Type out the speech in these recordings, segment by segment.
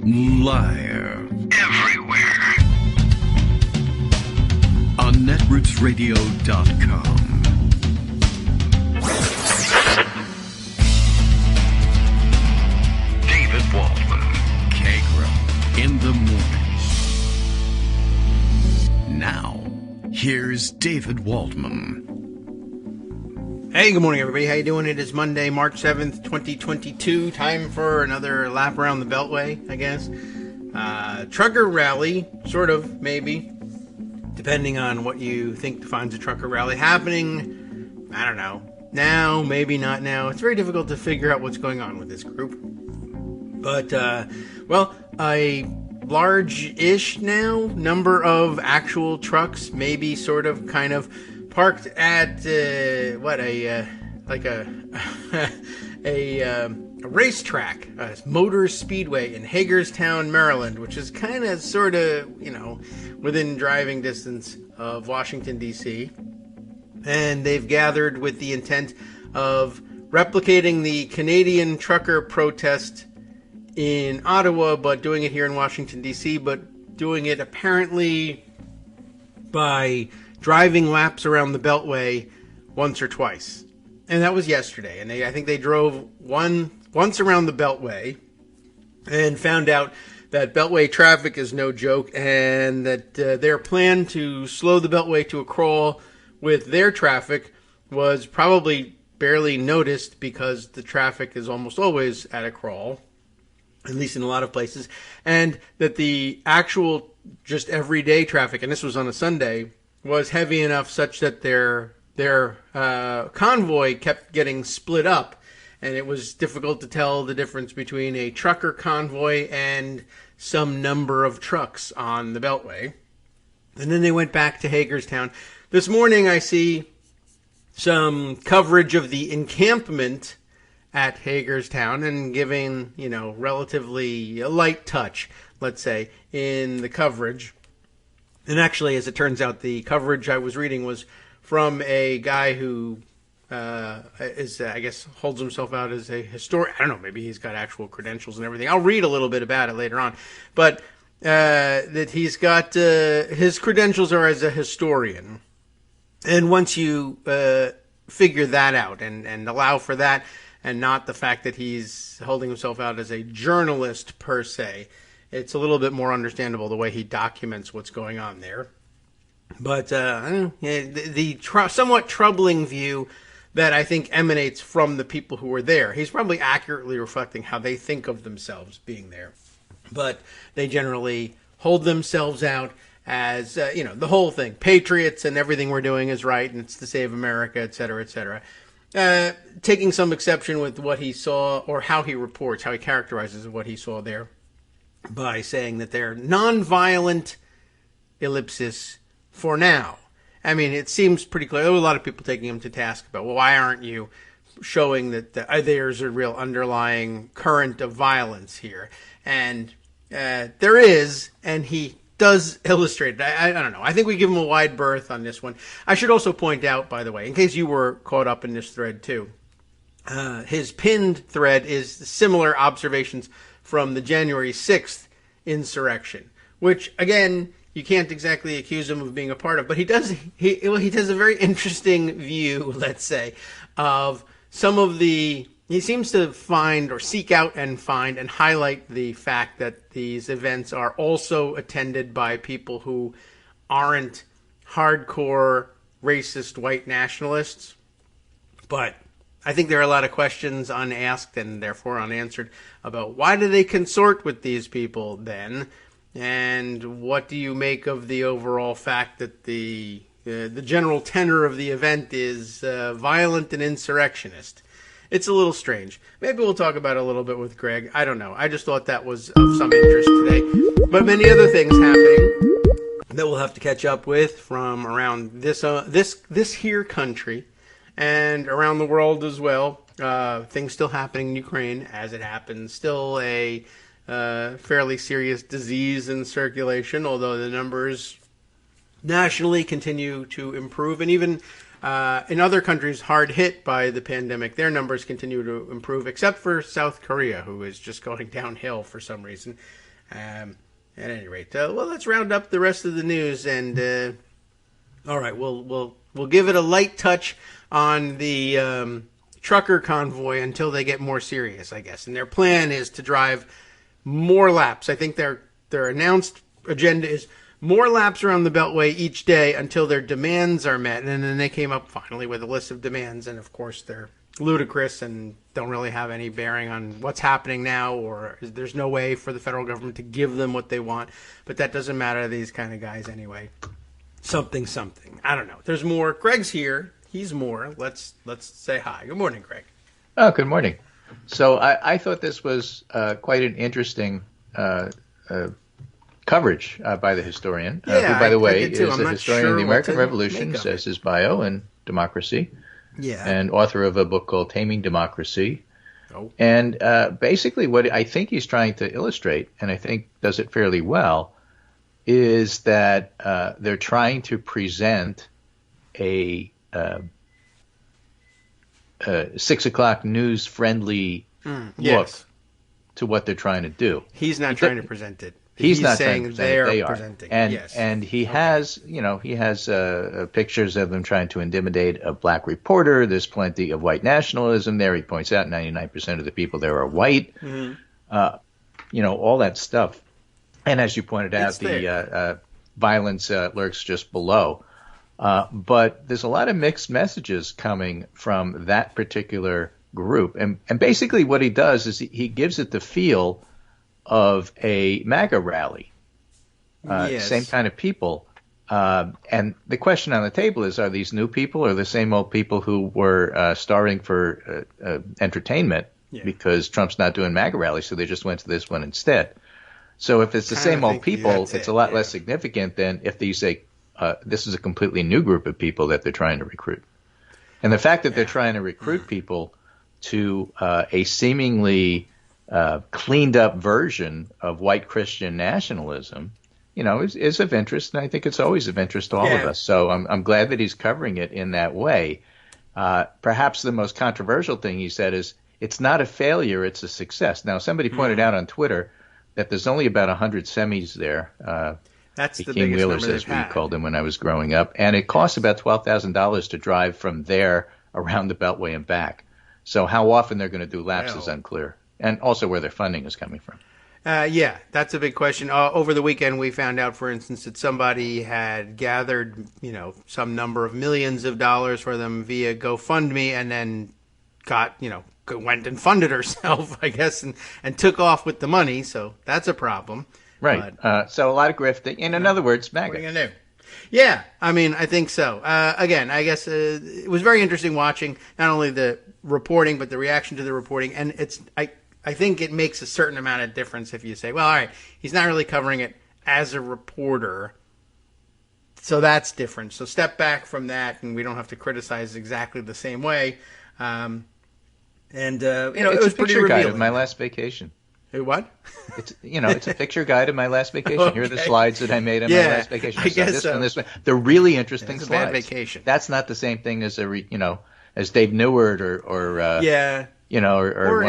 Liar. Everywhere. On netrootsradio.com. David Waldman. Kagro. In the morning. Now, here's David Waldman. Hey, good morning, everybody. How you doing? It is Monday, March 7th, 2022. Time for another lap around the Beltway, I guess. Trucker rally, sort of, maybe, depending on what you think defines a trucker rally. Happening, I don't know, now, maybe not now. It's very difficult to figure out what's going on with this group. But, a large-ish now number of actual trucks, maybe sort of, kind of, parked at a racetrack, a motor speedway in Hagerstown, Maryland, which is kind of sort of, within driving distance of Washington, D.C. And they've gathered with the intent of replicating the Canadian trucker protest in Ottawa, but doing it here in Washington, D.C., but doing it apparently by driving laps around the Beltway once or twice. And that was yesterday. And I think they drove once around the Beltway and found out that Beltway traffic is no joke, and that their plan to slow the Beltway to a crawl with their traffic was probably barely noticed because the traffic is almost always at a crawl, at least in a lot of places, and that the actual just everyday traffic, and this was on a Sunday, was heavy enough such that their convoy kept getting split up, and it was difficult to tell the difference between a trucker convoy and some number of trucks on the Beltway. And then they went back to Hagerstown. This morning I see some coverage of the encampment at Hagerstown and giving, relatively a light touch, let's say, in the coverage. And actually, as it turns out, the coverage I was reading was from a guy who holds himself out as a historian. I don't know, maybe he's got actual credentials and everything. I'll read a little bit about it later on. But that he's got, his credentials are as a historian. And once you figure that out and allow for that, and not the fact that he's holding himself out as a journalist per se, it's a little bit more understandable the way he documents what's going on there. But the somewhat troubling view that I think emanates from the people who were there. He's probably accurately reflecting how they think of themselves being there. But they generally hold themselves out as, the whole thing. Patriots and everything we're doing is right, and it's to save America, et cetera, et cetera. Taking some exception with what he saw, or how he reports, how he characterizes what he saw there, by saying that they're nonviolent ellipsis for now. I mean, it seems pretty clear. There were a lot of people taking him to task about, well, why aren't you showing that there's a real underlying current of violence here? And there is, and he does illustrate it. I don't know. I think we give him a wide berth on this one. I should also point out, by the way, in case you were caught up in this thread too, his pinned thread is similar observations from the January 6th insurrection, which, again, you can't exactly accuse him of being a part of, but he does a very interesting view, let's say, of some of the, he seems to find or seek out and find and highlight the fact that these events are also attended by people who aren't hardcore racist white nationalists, but I think there are a lot of questions unasked and therefore unanswered about why do they consort with these people then, and what do you make of the overall fact that the general tenor of the event is violent and insurrectionist. It's a little strange. Maybe we'll talk about it a little bit with Greg. I don't know. I just thought that was of some interest today. But many other things happening that we'll have to catch up with from around this here country and around the world as well. Things still happening in Ukraine as it happens. Still a fairly serious disease in circulation, although the numbers nationally continue to improve. And even in other countries hard hit by the pandemic, their numbers continue to improve, except for South Korea, who is just going downhill for some reason. At any rate, well, let's round up the rest of the news, and all right, we'll give it a light touch on the trucker convoy until they get more serious, I guess. And their plan is to drive more laps. I think their announced agenda is more laps around the Beltway each day until their demands are met. And then they came up finally with a list of demands, and of course they're ludicrous and don't really have any bearing on what's happening now, or there's no way for the federal government to give them what they want. But that doesn't matter to these kind of guys anyway. Something. I don't know. There's more. Greg's here. He's more. Let's say hi. Good morning, Greg. Oh, good morning. So I thought this was quite an interesting coverage by the historian, who, by the way, is a historian of the American Revolution, says his bio, and democracy, and author of a book called Taming Democracy. Oh. And basically what I think he's trying to illustrate, and I think does it fairly well, is that they're trying to present a 6 o'clock news friendly look to what they're trying to do. He's not trying to present it. He's not saying they are presenting. And he has pictures of them trying to intimidate a black reporter. There's plenty of white nationalism there. He points out 99% of the people there are white. All that stuff. And as you pointed out, the violence lurks just below. But there's a lot of mixed messages coming from that particular group. And basically what he does is he gives it the feel of a MAGA rally. Same kind of people. And the question on the table is, are these new people or the same old people who were starving for entertainment because Trump's not doing MAGA rallies, so they just went to this one instead? So if it's the same old people, it's a lot less significant than if they say this is a completely new group of people that they're trying to recruit. And the fact that they're trying to recruit people to a seemingly cleaned up version of white Christian nationalism, is of interest, and I think it's always of interest to all of us. So I'm glad that he's covering it in that way. Perhaps the most controversial thing he said is, it's not a failure, it's a success. Now, somebody pointed out on Twitter that there's only about 100 semis there. That's the King biggest Wheelers, number as we called them when I was growing up. And it costs about $12,000 to drive from there around the Beltway and back. So how often they're going to do laps is unclear. And also where their funding is coming from. That's a big question. Over the weekend, we found out, for instance, that somebody had gathered, some number of millions of dollars for them via GoFundMe, and then went and funded herself, I guess, and took off with the money. So that's a problem. Right. So a lot of grifting. In other words, MAGA. What are you going to do? Yeah, I think so. Again, I guess it was very interesting watching not only the reporting, but the reaction to the reporting. And I think it makes a certain amount of difference if you say, well, all right, he's not really covering it as a reporter. So that's different. So step back from that, and we don't have to criticize exactly the same way. It was pretty revealing. Guide of my last vacation. What? It's a picture guide of my last vacation. Okay. Here are the slides that I made on my last vacation. I guess this one. They're really interesting slides. Bad vacation. That's not the same thing as as Dave Neward or one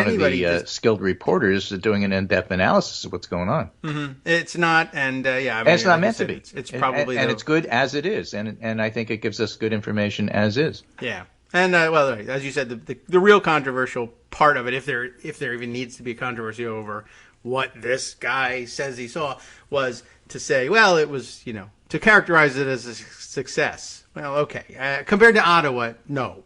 of the skilled reporters doing an in-depth analysis of what's going on. Mm-hmm. It's not, and it's not meant to be. It's probably and it's good as it is, and I think it gives us good information as is. Yeah. And as you said, the real controversial part of it, if there even needs to be controversy over what this guy says he saw, was to say, well, it was to characterize it as a success. Well, okay, compared to Ottawa, no.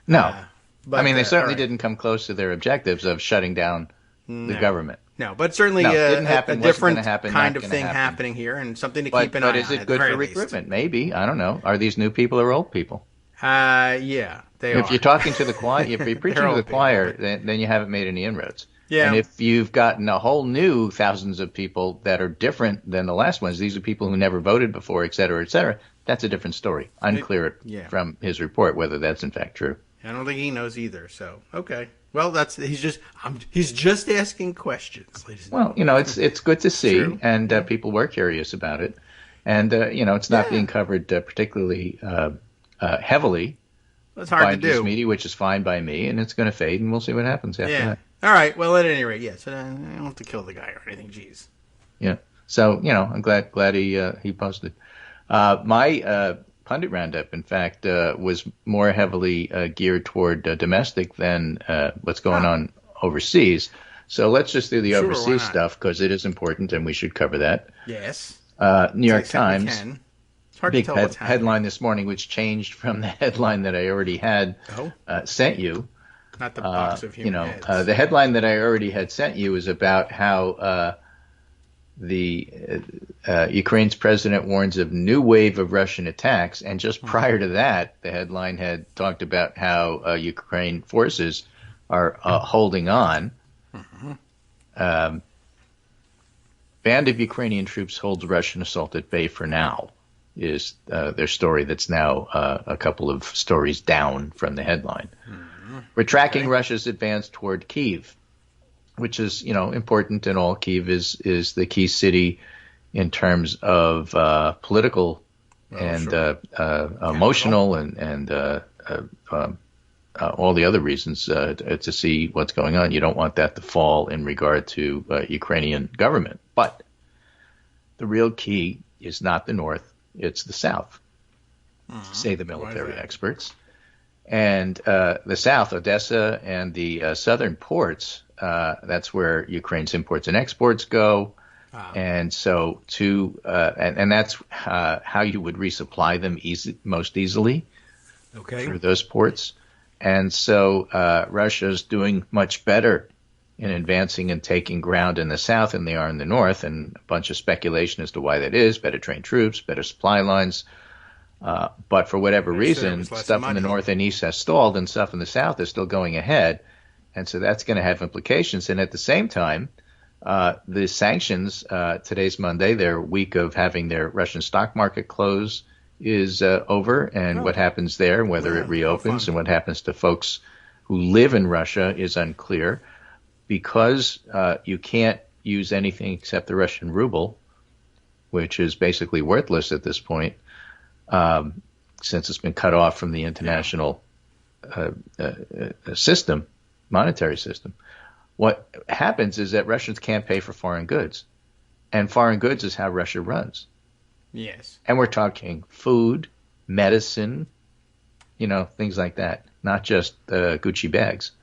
But, they certainly didn't come close to their objectives of shutting down the government. No, but certainly didn't happen, a different kind of thing happening here, and something to keep an eye on. But is it good for recruitment? Maybe. I don't know. Are these new people or old people? Yeah, they are. If you're talking to the choir, if you're preaching to the choir, then you haven't made any inroads. Yeah. And if you've gotten a whole new thousands of people that are different than the last ones, these are people who never voted before, et cetera, that's a different story. Unclear from his report whether that's in fact true. I don't think he knows either. So, okay. Well, he's just asking questions, ladies and gentlemen. Well, it's good to see, and people were curious about it. And, it's not being covered particularly heavily. It's hard to do. News media, which is fine by me, and it's going to fade, and we'll see what happens after that. All right. Well, at any rate, yes. I don't have to kill the guy or anything. Jeez. Yeah. So, I'm glad he posted. My pundit roundup, in fact, was more heavily geared toward domestic than what's going on overseas. So let's just do the Sure, why overseas not? stuff because it is important and we should cover that. Yes. New York To the extent we Times, can. It's hard big to tell what's happening. headline this morning, which changed from the headline that I already had sent you. Not the box of human heads. The headline that I already had sent you is about how Ukraine's president warns of new wave of Russian attacks, and just prior to that, the headline had talked about how Ukraine forces are holding on. Band of Ukrainian troops holds Russian assault at bay for now, is their story that's now a couple of stories down from the headline. We're tracking Russia's advance toward Kiev, which is, important and all. Kiev is the key city in terms of political and emotional and all the other reasons to see what's going on. You don't want that to fall in regard to Ukrainian government. But the real key is not the north, it's the south, say the military experts. And the south, Odessa and the southern ports, that's where Ukraine's imports and exports go. And so and that's how you would resupply them most easily through those ports. And so Russia's doing much better in advancing and taking ground in the south than they are in the north, and a bunch of speculation as to why that is: better trained troops, better supply lines. But for whatever reason, stuff in the north and east has stalled, and stuff in the south is still going ahead. And so that's going to have implications. And at the same time, the sanctions, today's Monday, their week of having their Russian stock market close is over. And what happens there, whether it reopens, and what happens to folks who live in Russia is unclear. Because you can't use anything except the Russian ruble, which is basically worthless at this point, since it's been cut off from the international system, monetary system. What happens is that Russians can't pay for foreign goods, and foreign goods is how Russia runs. Yes. And we're talking food, medicine, things like that, not just Gucci bags.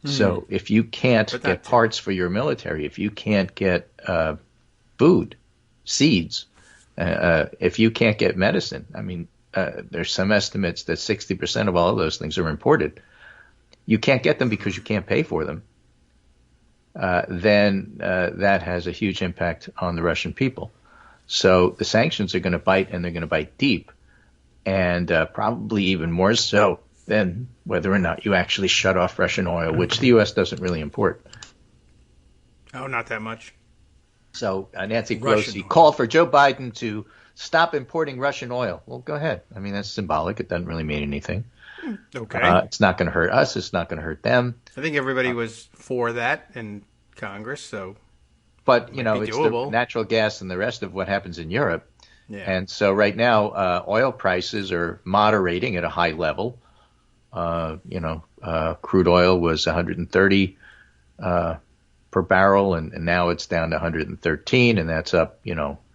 So if you can't get parts for your military, if you can't get food, seeds, if you can't get medicine, there's some estimates that 60% of all of those things are imported. You can't get them because you can't pay for them. Then that has a huge impact on the Russian people. So the sanctions are going to bite, and they're going to bite deep, and probably even more so than whether or not you actually shut off Russian oil, which the U.S. doesn't really import. Oh, not that much. So Nancy Pelosi called for Joe Biden to stop importing Russian oil. Well, go ahead. That's symbolic. It doesn't really mean anything. Okay. It's not going to hurt us. It's not going to hurt them. I think everybody was for that in Congress, so. But, it's the natural gas and the rest of what happens in Europe. Yeah. And so right now, oil prices are moderating at a high level. Crude oil was 130 per barrel, and now it's down to 113, and that's up,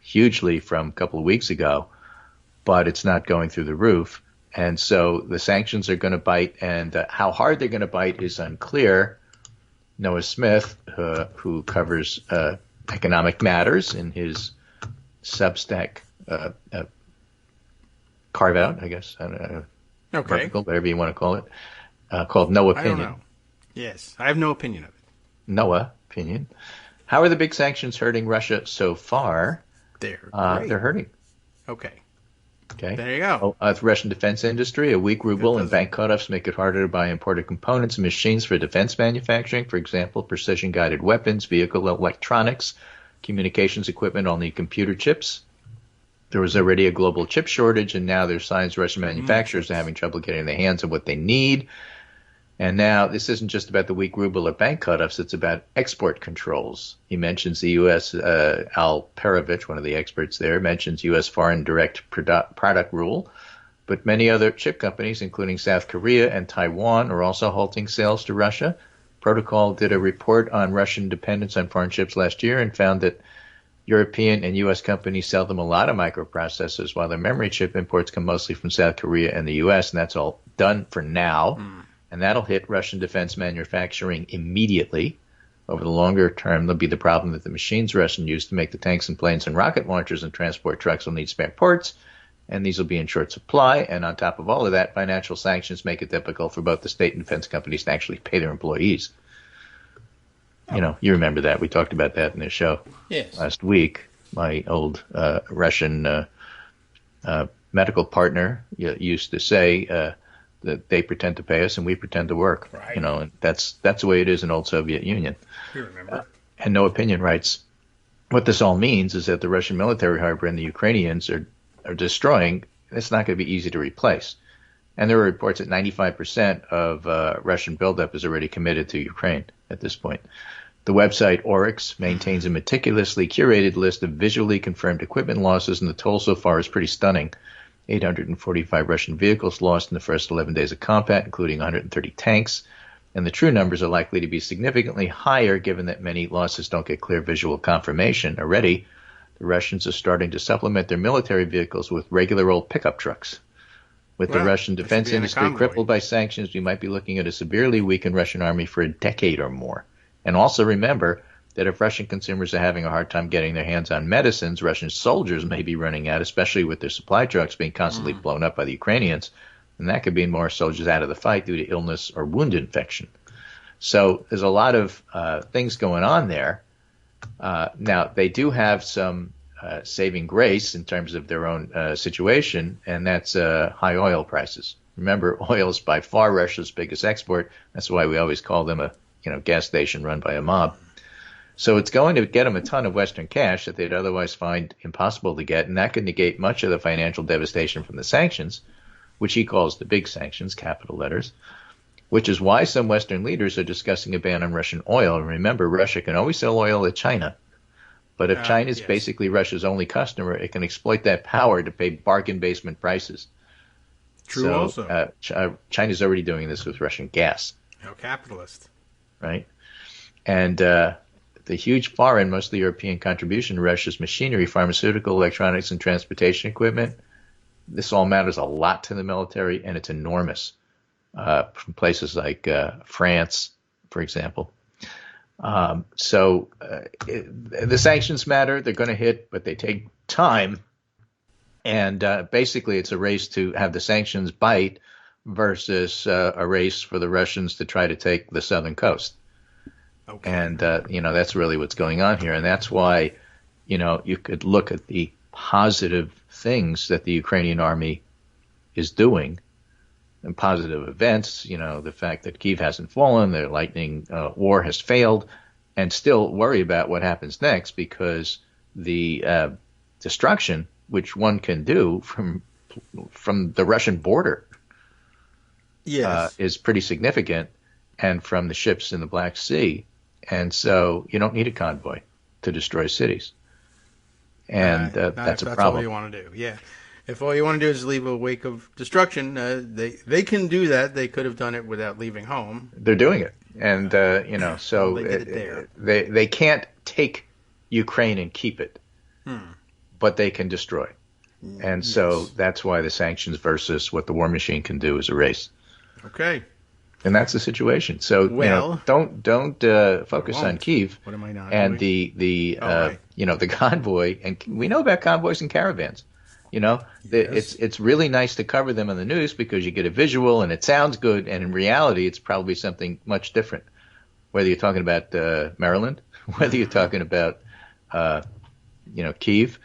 hugely from a couple of weeks ago. But it's not going through the roof. And so the sanctions are going to bite, and how hard they're going to bite is unclear. Noah Smith, who covers economic matters in his Substack carve-out, I guess, vertical, whatever you want to call it, called No Opinion. I don't know. Yes, I have no opinion of it. Noah Opinion. How are the big sanctions hurting Russia so far? They're hurting. Okay. There you go. The Russian defense industry, a weak ruble and bank cutoffs make it harder to buy imported components and machines for defense manufacturing. For example, precision-guided weapons, vehicle electronics, communications equipment, all need computer chips. There was already a global chip shortage, and now there's signs Russian manufacturers are having trouble getting their hands on what they need. And now this isn't just about the weak ruble or bank cutoffs, it's about export controls. He mentions the U.S., Al Perovich, one of the experts there, mentions U.S. foreign direct product rule. But many other chip companies, including South Korea and Taiwan, are also halting sales to Russia. Protocol did a report on Russian dependence on foreign chips last year and found that European and U.S. companies sell them a lot of microprocessors, while their memory chip imports come mostly from South Korea and the U.S., and that's all done for now. And that'll hit Russian defense manufacturing immediately. Over the longer term, there'll be the problem that the machines Russians use to make the tanks and planes and rocket launchers and transport trucks will need spare parts, and these will be in short supply. And on top of all of that, financial sanctions make it difficult for both the state and defense companies to actually pay their employees. You know, you remember that. We talked about that in the show last week. My old Russian medical partner used to say that they pretend to pay us and we pretend to work. Right. You know, and that's the way it is in old Soviet Union. You remember. And no opinion rights. What this all means is that the Russian military hardware and the Ukrainians are destroying. It's not going to be easy to replace. And there are reports that 95% of Russian buildup is already committed to Ukraine at this point. The website Oryx maintains a meticulously curated list of visually confirmed equipment losses, and the toll so far is pretty stunning. 845 Russian vehicles lost in the first 11 days of combat, including 130 tanks. And the true numbers are likely to be significantly higher, given that many losses don't get clear visual confirmation. Already, the Russians are starting to supplement their military vehicles with regular old pickup trucks. With the Russian defense industry crippled by sanctions, we might be looking at a severely weakened Russian army for a decade or more. And also remember that if Russian consumers are having a hard time getting their hands on medicines, Russian soldiers may be running out, especially with their supply trucks being constantly blown up by the Ukrainians. And that could mean more soldiers out of the fight due to illness or wound infection. So there's a lot of things going on there. Now, they do have some saving grace in terms of their own situation, and that's high oil prices. Remember, oil is by far Russia's biggest export. That's why we always call them a gas station run by a mob. So it's going to get them a ton of Western cash that they'd otherwise find impossible to get, and that could negate much of the financial devastation from the sanctions, which he calls the big sanctions, capital letters, which is why some Western leaders are discussing a ban on Russian oil. And remember, Russia can always sell oil to China. But if China is basically Russia's only customer, it can exploit that power to pay bargain basement prices. True also. China's already doing this with Russian gas. How capitalist. Right? And the huge foreign, mostly European contribution to Russia's machinery, pharmaceutical, electronics, and transportation equipment, this all matters a lot to the military, and it's enormous. From places like France, for example. So the sanctions matter. They're going to hit, but they take time. And basically, it's a race to have the sanctions bite versus a race for the Russians to try to take the southern coast. Okay. And, that's really what's going on here. And that's why, you could look at the positive things that the Ukrainian army is doing and positive events, the fact that Kiev hasn't fallen, their lightning war has failed, and still worry about what happens next, because the destruction which one can do from the Russian border is pretty significant, and from the ships in the Black Sea. And so you don't need a convoy to destroy cities. And that's a problem. That's all you want to do, yeah. If all you want to do is leave a wake of destruction, they can do that. They could have done it without leaving home. They're doing it. And, so they did it there. They can't take Ukraine and keep it, but they can destroy. And so that's why the sanctions versus what the war machine can do is a race. Okay. And that's the situation. So, don't focus on Kiev. What am I not and doing? The convoy. And we know about convoys and caravans. It's really nice to cover them on the news because you get a visual and it sounds good. And in reality, it's probably something much different. Whether you're talking about Maryland, whether you're talking about, Kiev,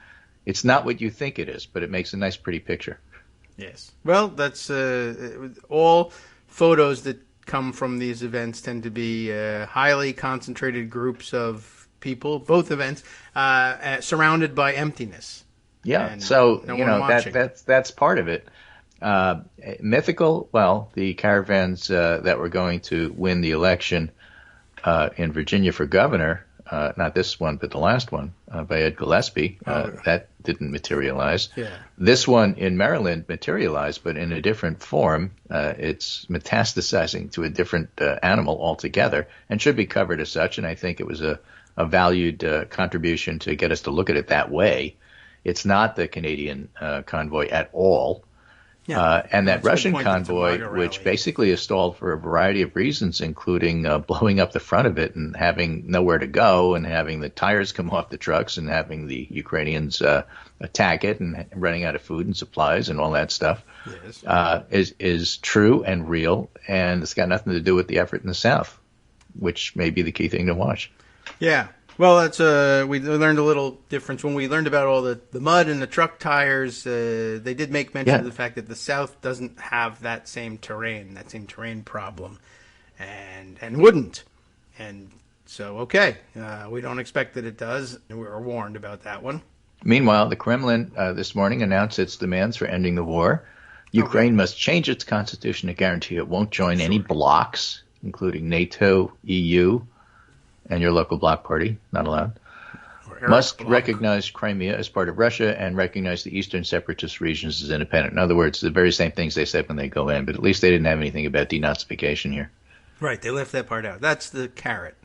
it's not what you think it is, but it makes a nice, pretty picture. Yes. Well, that's all photos that come from these events tend to be highly concentrated groups of people, both events, surrounded by emptiness. Yeah, so that's part of it. Mythical, well, the caravans that were going to win the election in Virginia for governor, not this one, but the last one by Ed Gillespie, that didn't materialize. Yeah. This one in Maryland materialized, but in a different form. It's metastasizing to a different animal altogether and should be covered as such. And I think it was a a valued contribution to get us to look at it that way. It's not the Canadian convoy at all. Yeah. And that Russian point that it's a convoy, MAGA which rally. basically is stalled for a variety of reasons, including blowing up the front of it and having nowhere to go and having the tires come off the trucks and having the Ukrainians attack it and running out of food and supplies and all that stuff, Yes. is true and real. And it's got nothing to do with the effort in the South, which may be the key thing to watch. Yeah. Well, that's we learned a little difference when we learned about all the mud and the truck tires. They did make mention of the fact that the South doesn't have that same terrain problem, and wouldn't. And so, okay, we don't expect that it does. We were warned about that one. Meanwhile, the Kremlin this morning announced its demands for ending the war. Ukraine must change its constitution to guarantee it won't join any blocs, including NATO, EU, and your local bloc party, not allowed. Must recognize Crimea as part of Russia and recognize the eastern separatist regions as independent. In other words, the very same things they said when they go in, but at least they didn't have anything about denazification here. Right, they left that part out. That's the carrot.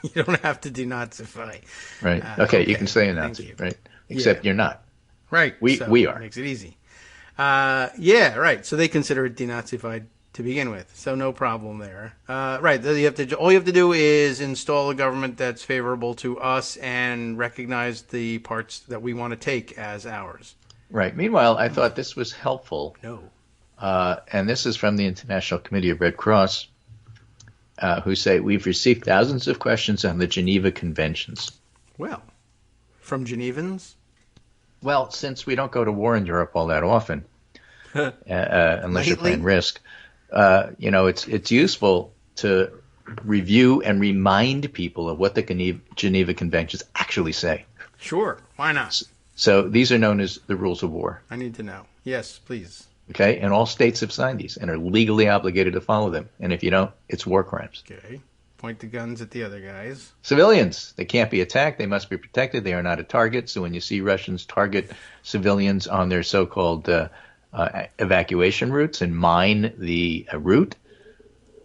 You don't have to denazify. Right. Okay, you can say a Nazi, right? Except you're not. Right. We are. Makes it easy. Yeah, right. So they consider it denazified to begin with, so no problem there. Right. All you have to do is install a government that's favorable to us and recognize the parts that we want to take as ours. Right. Meanwhile, I thought this was helpful. No. And this is from the International Committee of Red Cross, who say, we've received thousands of questions on the Geneva Conventions. Well, from Genevans? Well, since we don't go to war in Europe all that often, unless you're playing Risk, it's useful to review and remind people of what the Geneva Conventions actually say. Sure. Why not? So these are known as the rules of war. I need to know. Yes, please. Okay, and all states have signed these and are legally obligated to follow them. And if you don't, it's war crimes. Okay. Point the guns at the other guys. Civilians, they can't be attacked. They must be protected. They are not a target. So when you see Russians target civilians on their so-called evacuation routes and mine the route,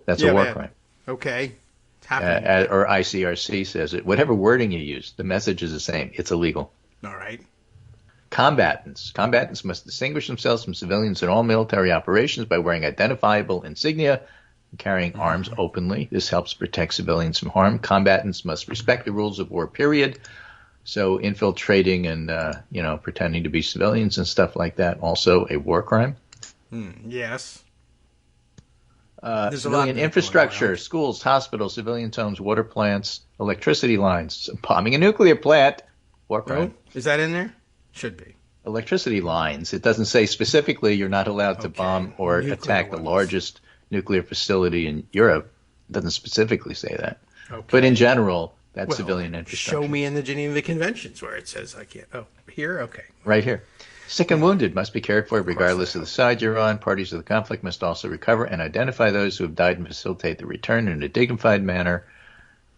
that's a war crime. Okay. It's happening. Or ICRC says it. Whatever wording you use, the message is the same. It's illegal. All right. Combatants must distinguish themselves from civilians in all military operations by wearing identifiable insignia and carrying arms openly. This helps protect civilians from harm. Combatants must respect the rules of war, period. So infiltrating and, pretending to be civilians and stuff like that, also a war crime. Yes. Civilian infrastructure, schools, hospitals, civilian homes, water plants, electricity lines, bombing a nuclear plant, war crime. Oh, is that in there? Should be. Electricity lines. It doesn't say specifically you're not allowed to bomb or attack the largest nuclear facility in Europe. It doesn't specifically say that. Okay. But in general, that's civilian infrastructure. Show me in the Geneva Conventions where it says I can't. Oh, here? Okay. Right here. Sick and wounded must be cared for regardless of the side you're on. Parties to the conflict must also recover and identify those who have died and facilitate the return in a dignified manner,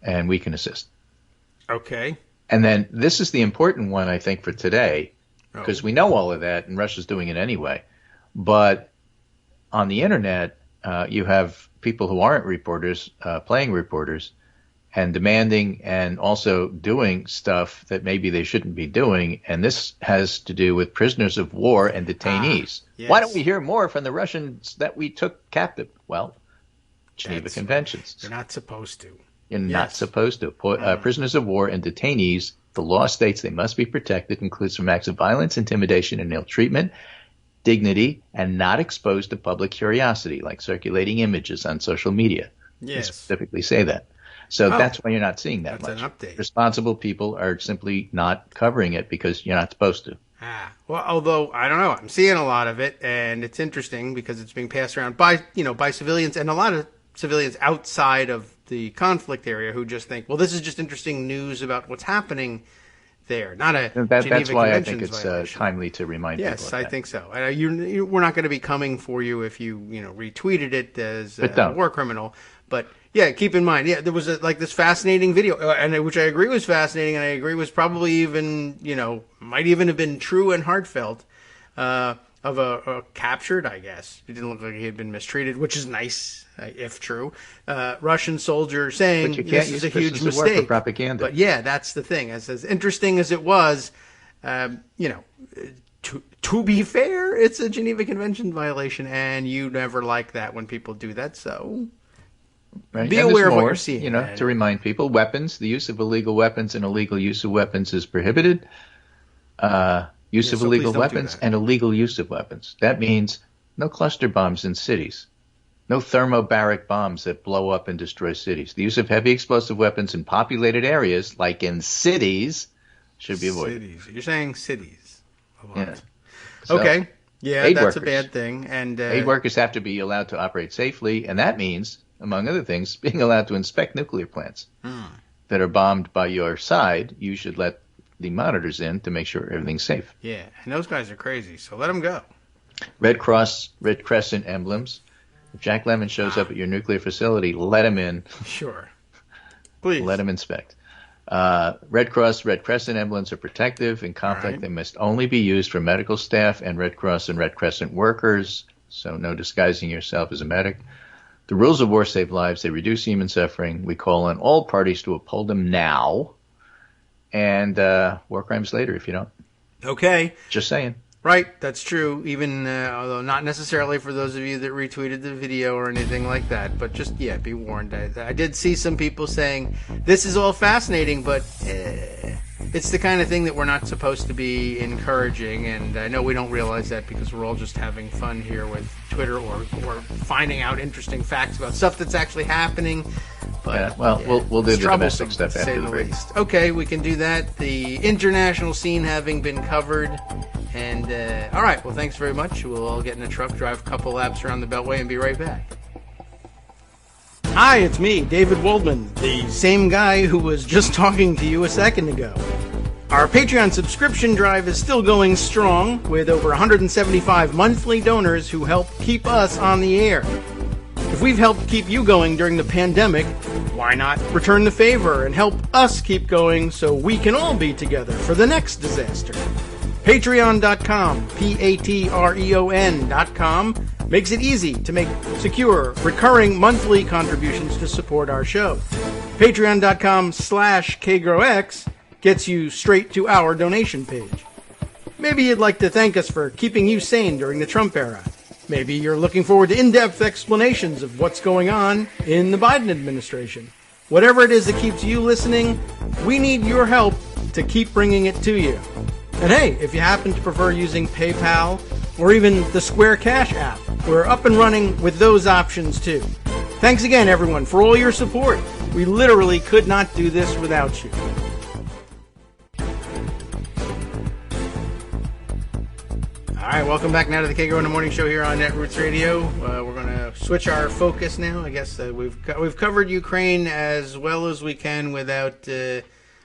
and we can assist. Okay. And then this is the important one, I think, for today, because we know all of that, and Russia's doing it anyway. But on the Internet, you have people who aren't reporters playing reporters and demanding and also doing stuff that maybe they shouldn't be doing. And this has to do with prisoners of war and detainees. Yes. Why don't we hear more from the Russians that we took captive? Well, Geneva Conventions. You're not supposed to. You're not supposed to. Prisoners of war and detainees, the law states they must be protected, includes from acts of violence, intimidation, and ill treatment, dignity, and not exposed to public curiosity, like circulating images on social media. Yes. They specifically say that. So that's why you're not seeing that much. That's an update. Responsible people are simply not covering it because you're not supposed to. Well, although, I don't know, I'm seeing a lot of it, and it's interesting because it's being passed around by civilians, and a lot of civilians outside of the conflict area who just think, well, this is just interesting news about what's happening there, not a Geneva That's why I think Conventions it's violation. timely to remind people of Yes, that. I think so. We're not going to be coming for you if you retweeted it as a war criminal. But yeah, keep in mind, there was this fascinating video, and which I agree was fascinating, and I agree was probably even might even have been true and heartfelt, of a captured, I guess. It didn't look like he had been mistreated, which is nice, if true. Russian soldier saying this is a huge mistake. For propaganda. But yeah, that's the thing. As interesting as it was, to be fair, it's a Geneva Convention violation, and you never like that when people do that. So right. be aware of what you're seeing. To remind people, weapons, the use of illegal weapons and illegal use of weapons is prohibited. Use of illegal weapons and illegal use of weapons. That means no cluster bombs in cities. No thermobaric bombs that blow up and destroy cities. The use of heavy explosive weapons in populated areas, like in cities, should be avoided. Cities. You're saying cities a lot. Yeah. So, okay. Yeah, that's workers. A bad thing. And aid workers have to be allowed to operate safely, and that means, among other things, being allowed to inspect nuclear plants that are bombed by your side. You should let the monitors in to make sure everything's safe. Yeah, and those guys are crazy, so let them go. Red Cross, Red Crescent emblems. If Jack Lemmon shows up at your nuclear facility, let him in. Sure. Please. Let him inspect. Red Cross, Red Crescent emblems are protective. In conflict, They must only be used for medical staff and Red Cross and Red Crescent workers, so no disguising yourself as a medic. The rules of war save lives. They reduce human suffering. We call on all parties to uphold them now, and war crimes later if you don't. Okay. Just saying. Right, that's true, even although not necessarily for those of you that retweeted the video or anything like that, but just, be warned. I did see some people saying, this is all fascinating, but it's the kind of thing that we're not supposed to be encouraging, and I know we don't realize that because we're all just having fun here with Twitter or finding out interesting facts about stuff that's actually happening. But, we'll do the domestic stuff after the break. Okay, we can do that. The international scene having been covered. And, all right, well, thanks very much. We'll all get in a truck, drive a couple laps around the Beltway, and be right back. Hi, it's me, David Waldman, the same guy who was just talking to you a second ago. Our Patreon subscription drive is still going strong, with over 175 monthly donors who help keep us on the air. If we've helped keep you going during the pandemic, why not return the favor and help us keep going so we can all be together for the next disaster? Patreon.com, Patreon.com, makes it easy to make secure, recurring monthly contributions to support our show. Patreon.com/KagroX gets you straight to our donation page. Maybe you'd like to thank us for keeping you sane during the Trump era. Maybe you're looking forward to in-depth explanations of what's going on in the Biden administration. Whatever it is that keeps you listening, we need your help to keep bringing it to you. And hey, if you happen to prefer using PayPal or even the Square Cash app, we're up and running with those options too. Thanks again, everyone, for all your support. We literally could not do this without you. All right, welcome back now to the Kagro in the Morning Show here on Netroots Radio. We're going to switch our focus now. I guess we've covered Ukraine as well as we can without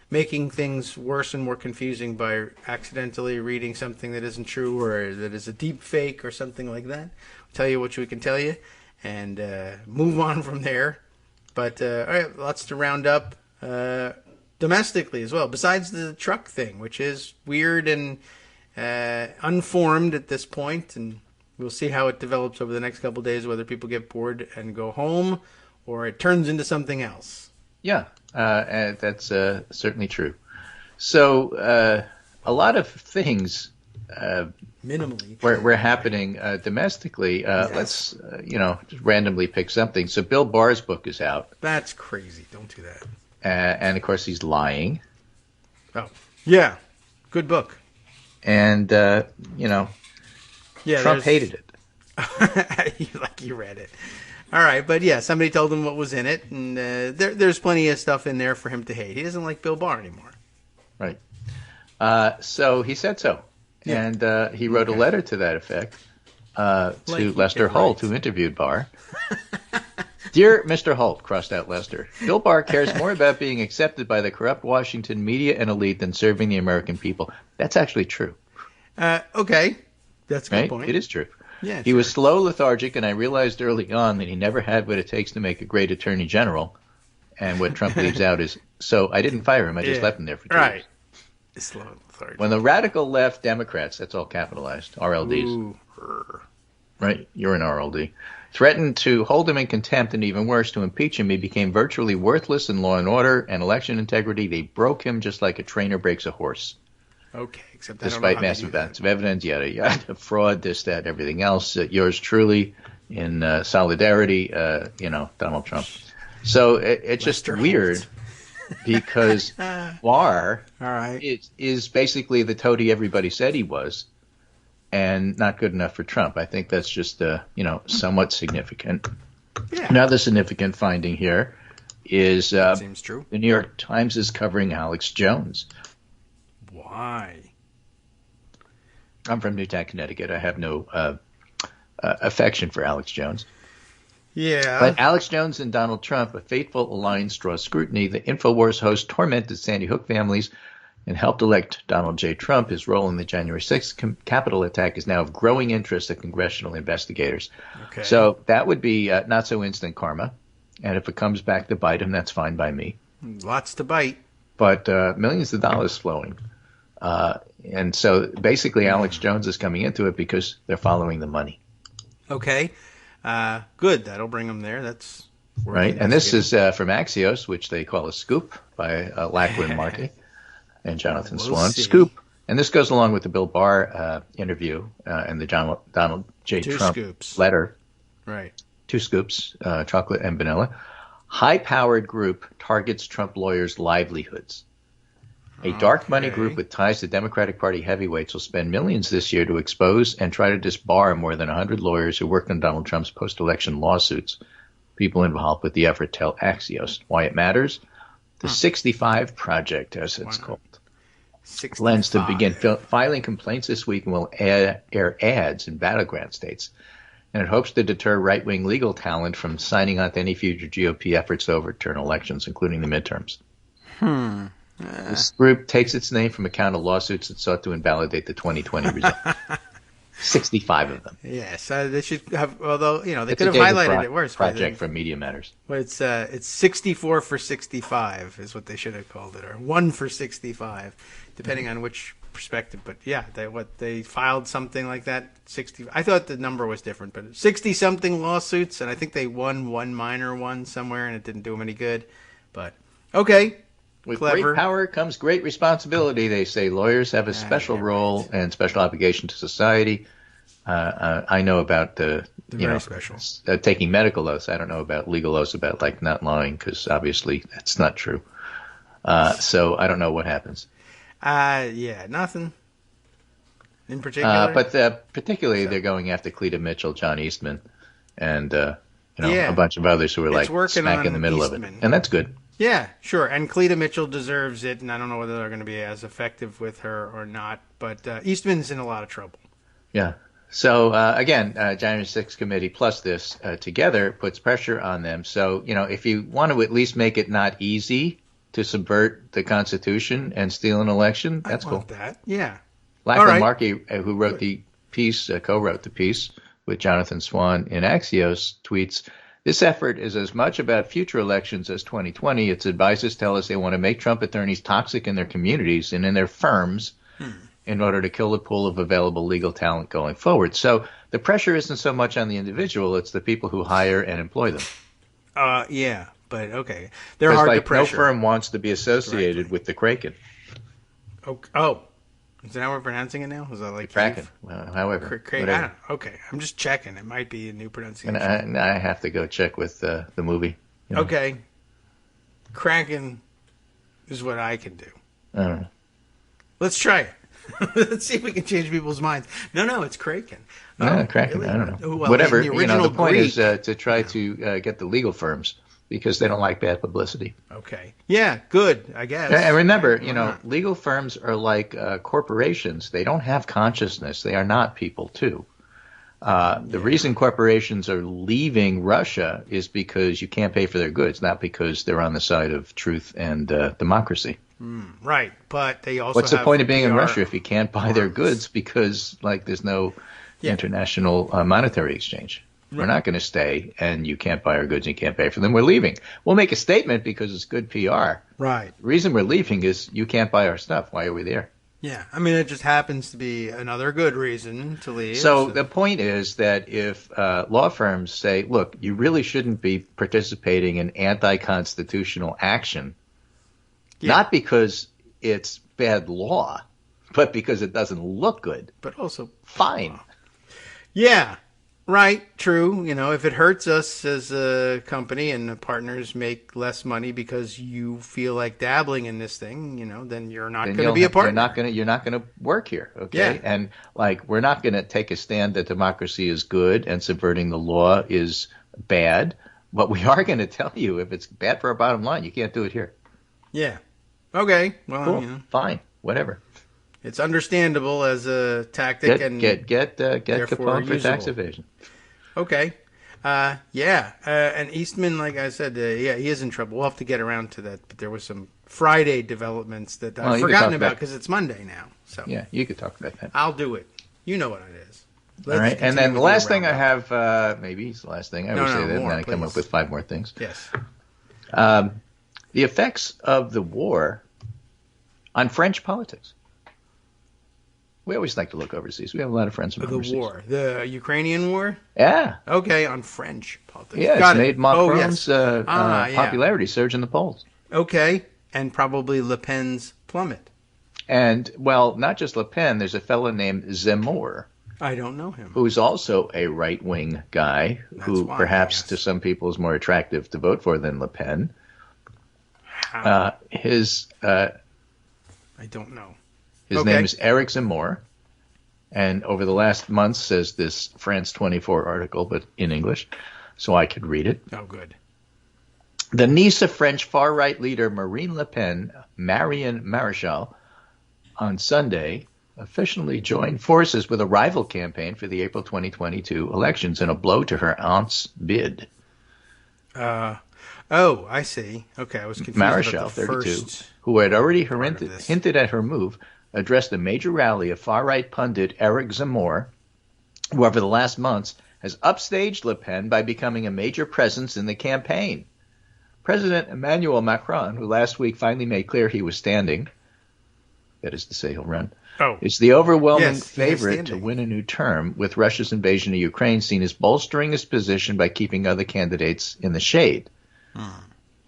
making things worse and more confusing by accidentally reading something that isn't true or that is a deep fake or something like that. We'll tell you what we can tell you and move on from there. But, all right, lots to round up domestically as well, besides the truck thing, which is weird and unformed at this point, and we'll see how it develops over the next couple of days, whether people get bored and go home or it turns into something else. Yeah. And that's certainly true. So a lot of things minimally were happening domestically. Yes. Let's just randomly pick something. So Bill Barr's book is out. That's crazy. Don't do that. And of course he's lying. Oh yeah, good book. And Trump hated it. You read it. All right, but yeah, somebody told him what was in it, and there's plenty of stuff in there for him to hate. He doesn't like Bill Barr anymore. Right. So he said so, and he wrote a letter to that effect to Lester Holt, who interviewed Barr. Dear Mr. Holt, crossed out Lester, Bill Barr cares more about being accepted by the corrupt Washington media and elite than serving the American people. That's actually true. Okay, that's a good point. It is true. Yeah, he was slow, lethargic, and I realized early on that he never had what it takes to make a great attorney general. And what Trump leaves out is, so I didn't fire him. I just left him there for 2 years. When the radical left Democrats, that's all capitalized, RLDs, Ooh. right? You're an RLD, threatened to hold him in contempt and even worse, to impeach him, he became virtually worthless in law and order and election integrity. They broke him just like a trainer breaks a horse. Okay, except despite massive amounts of evidence, yada, yada, fraud, this, that, everything else. Yours truly in solidarity, Donald Trump. So it's just weird because Barr is basically the toady everybody said he was and not good enough for Trump. I think that's just, somewhat significant. Yeah. Another significant finding here is seems true. The New York Times is covering Alex Jones. Why? I'm from Newtown, Connecticut. I have no affection for Alex Jones. Yeah. But Alex Jones and Donald Trump, a fateful alliance, draws scrutiny. The InfoWars host tormented Sandy Hook families and helped elect Donald J. Trump. His role in the January 6th Capitol attack is now of growing interest to congressional investigators. Okay. So that would be not so instant karma. And if it comes back to bite him, that's fine by me. Lots to bite. But millions of dollars flowing. And so basically Alex Jones is coming into it because they're following the money. Okay. Good. That'll bring them there. That's right. And this is from Axios, which they call a scoop by Lachlan Markey and Jonathan Swan. See. Scoop. And this goes along with the Bill Barr interview and the Donald J. Trump letter. Right. 2 scoops, chocolate and vanilla. High-powered group targets Trump lawyers' livelihoods. A dark money group with ties to Democratic Party heavyweights will spend millions this year to expose and try to disbar more than 100 lawyers who worked on Donald Trump's post-election lawsuits. People involved with the effort tell Axios. Why it matters? The 65 Project, as it's called, 65. plans to begin filing complaints this week and will air ads in battleground states. And it hopes to deter right-wing legal talent from signing on to any future GOP efforts to overturn elections, including the midterms. This group takes its name from a count of lawsuits that sought to invalidate the 2020 results. 65 of them. Yes, they should have. Although they could have highlighted it worse. Project from Media Matters. Well, it's 64 for 65 is what they should have called it, or 1 for 65, depending on which perspective. But yeah, they filed something like that. 60. I thought the number was different, but 60 something lawsuits, and I think they won one minor one somewhere, and it didn't do them any good. But okay. With Clever. Great power comes great responsibility, they say. Lawyers have a special role and special obligation to society. I know about taking medical oaths. I don't know about legal oaths about not lying, because obviously that's not true. So I don't know what happens. Nothing in particular. But particularly they're going after Cleta Mitchell, John Eastman, and a bunch of others who are smack in the middle Eastman. of it, and that's good. Yeah, sure. And Cleta Mitchell deserves it, and I don't know whether they're going to be as effective with her or not. But Eastman's in a lot of trouble. Yeah. So, again, January 6th committee plus this together puts pressure on them. So, if you want to at least make it not easy to subvert the Constitution and steal an election, that's cool. That. Yeah. Lachlan Markey, who wrote the piece, co-wrote the piece with Jonathan Swan in Axios, tweets, "This effort is as much about future elections as 2020. Its advisors tell us they want to make Trump attorneys toxic in their communities and in their firms in order to kill the pool of available legal talent going forward." So the pressure isn't so much on the individual, it's the people who hire and employ them. Yeah, but okay. They're hard to pressure. No firm wants to be associated with the Kraken. Oh. Is that how we're pronouncing it now? Is that like Kraken? However, I don't know. Okay, I'm just checking. It might be a new pronunciation. And I have to go check with the movie. Okay, Kraken is what I can do. I don't know. Let's try it. Let's see if we can change people's minds. No, it's Kraken. Kraken. Really? I don't know. Well, whatever. The point Greek, is to try to get the legal firms, because they don't like bad publicity. Okay. Yeah, good, I guess. And remember, legal firms are like corporations. They don't have consciousness. They are not people, too. The reason corporations are leaving Russia is because you can't pay for their goods, not because they're on the side of truth and democracy. Right, but they also What's the point of being in Russia if you can't buy their goods because, there's no international monetary exchange? We're not going to stay, and you can't buy our goods and you can't pay for them. We're leaving. We'll make a statement because it's good PR. Right. The reason we're leaving is you can't buy our stuff. Why are we there? Yeah. I mean, it just happens to be another good reason to leave. So the point is that if law firms say, look, you really shouldn't be participating in anti-constitutional action, not because it's bad law, but because it doesn't look good. But also fine. Yeah. Right, true. If it hurts us as a company and the partners make less money because you feel like dabbling in this thing, then you're not going to be a partner. You're not going to work here, okay? Yeah. And we're not going to take a stand that democracy is good and subverting the law is bad. But we are going to tell you if it's bad for our bottom line, you can't do it here. Yeah. Okay. Well, cool. Fine. Whatever. It's understandable as a tactic and get Capone for tax evasion. Okay. And Eastman, like I said, he is in trouble. We'll have to get around to that. But there was some Friday developments that I've forgotten about because it's Monday now. So yeah, you could talk about that. I'll do it. You know what it is. All right. And then the last thing I have, maybe it's the last thing. I would say that, and then I come up with 5 more things. Yes. The effects of the war on French politics. We always like to look overseas. We have a lot of friends from overseas. The war. The Ukrainian war? Yeah. Okay, on French politics. Yeah, it's made Macron's popularity surge in the polls. Okay, and probably Le Pen's plummet. And, well, not just Le Pen. There's a fellow named Zemmour. I don't know him. Who's also a right-wing guy who perhaps to some people is more attractive to vote for than Le Pen. How? I don't know. His name is Eric Zemmour, and over the last month, says this France 24 article, but in English, so I could read it. Oh, good. The niece of French far-right leader Marine Le Pen, Marion Maréchal, on Sunday officially joined forces with a rival campaign for the April 2022 elections in a blow to her aunt's bid. Oh, I see. Okay, I was confused Maréchal, about the 32, first who had already hinted at her move, addressed a major rally of far-right pundit Eric Zemmour, who over the last months has upstaged Le Pen by becoming a major presence in the campaign. President Emmanuel Macron, who last week finally made clear he was standing, that is to say he'll run, is the overwhelming favorite to win a new term, with Russia's invasion of Ukraine seen as bolstering his position by keeping other candidates in the shade.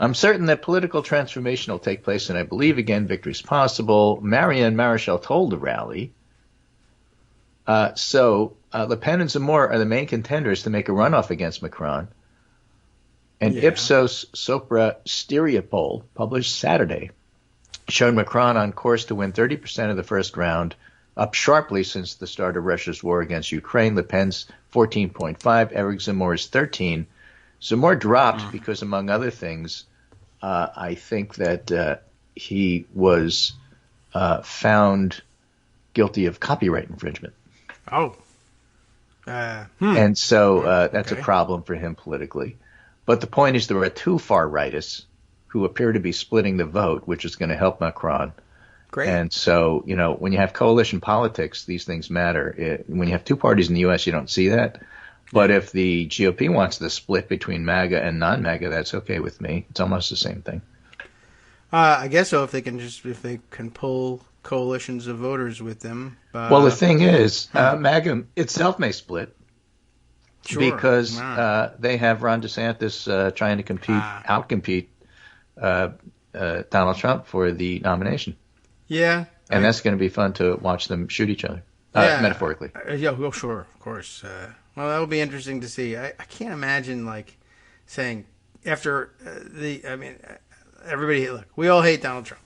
I'm certain that political transformation will take place, and I believe, again, victory is possible. Marion Maréchal told the rally. So Le Pen and Zemmour are the main contenders to make a runoff against Macron. An Ipsos Sopra Steria poll published Saturday showed Macron on course to win 30% of the first round, up sharply since the start of Russia's war against Ukraine. Le Pen's 14.5, Eric Zemmour's 13. Zemmour dropped because, among other things, I think that he was found guilty of copyright infringement. And so that's a problem for him politically. But the point is there are two far-rightists who appear to be splitting the vote, which is going to help Macron. Great. And so, when you have coalition politics, these things matter. When you have two parties in the U.S., you don't see that. But if the GOP wants to split between MAGA and non-MAGA, that's okay with me. It's almost the same thing. I guess so. If they can pull coalitions of voters with them. Well, the thing is, MAGA itself may split because they have Ron DeSantis trying to outcompete Donald Trump for the nomination. Yeah, and that's going to be fun to watch them shoot each other, metaphorically. Well, sure, of course. Well, that will be interesting to see. I can't imagine saying after everybody. Look, we all hate Donald Trump,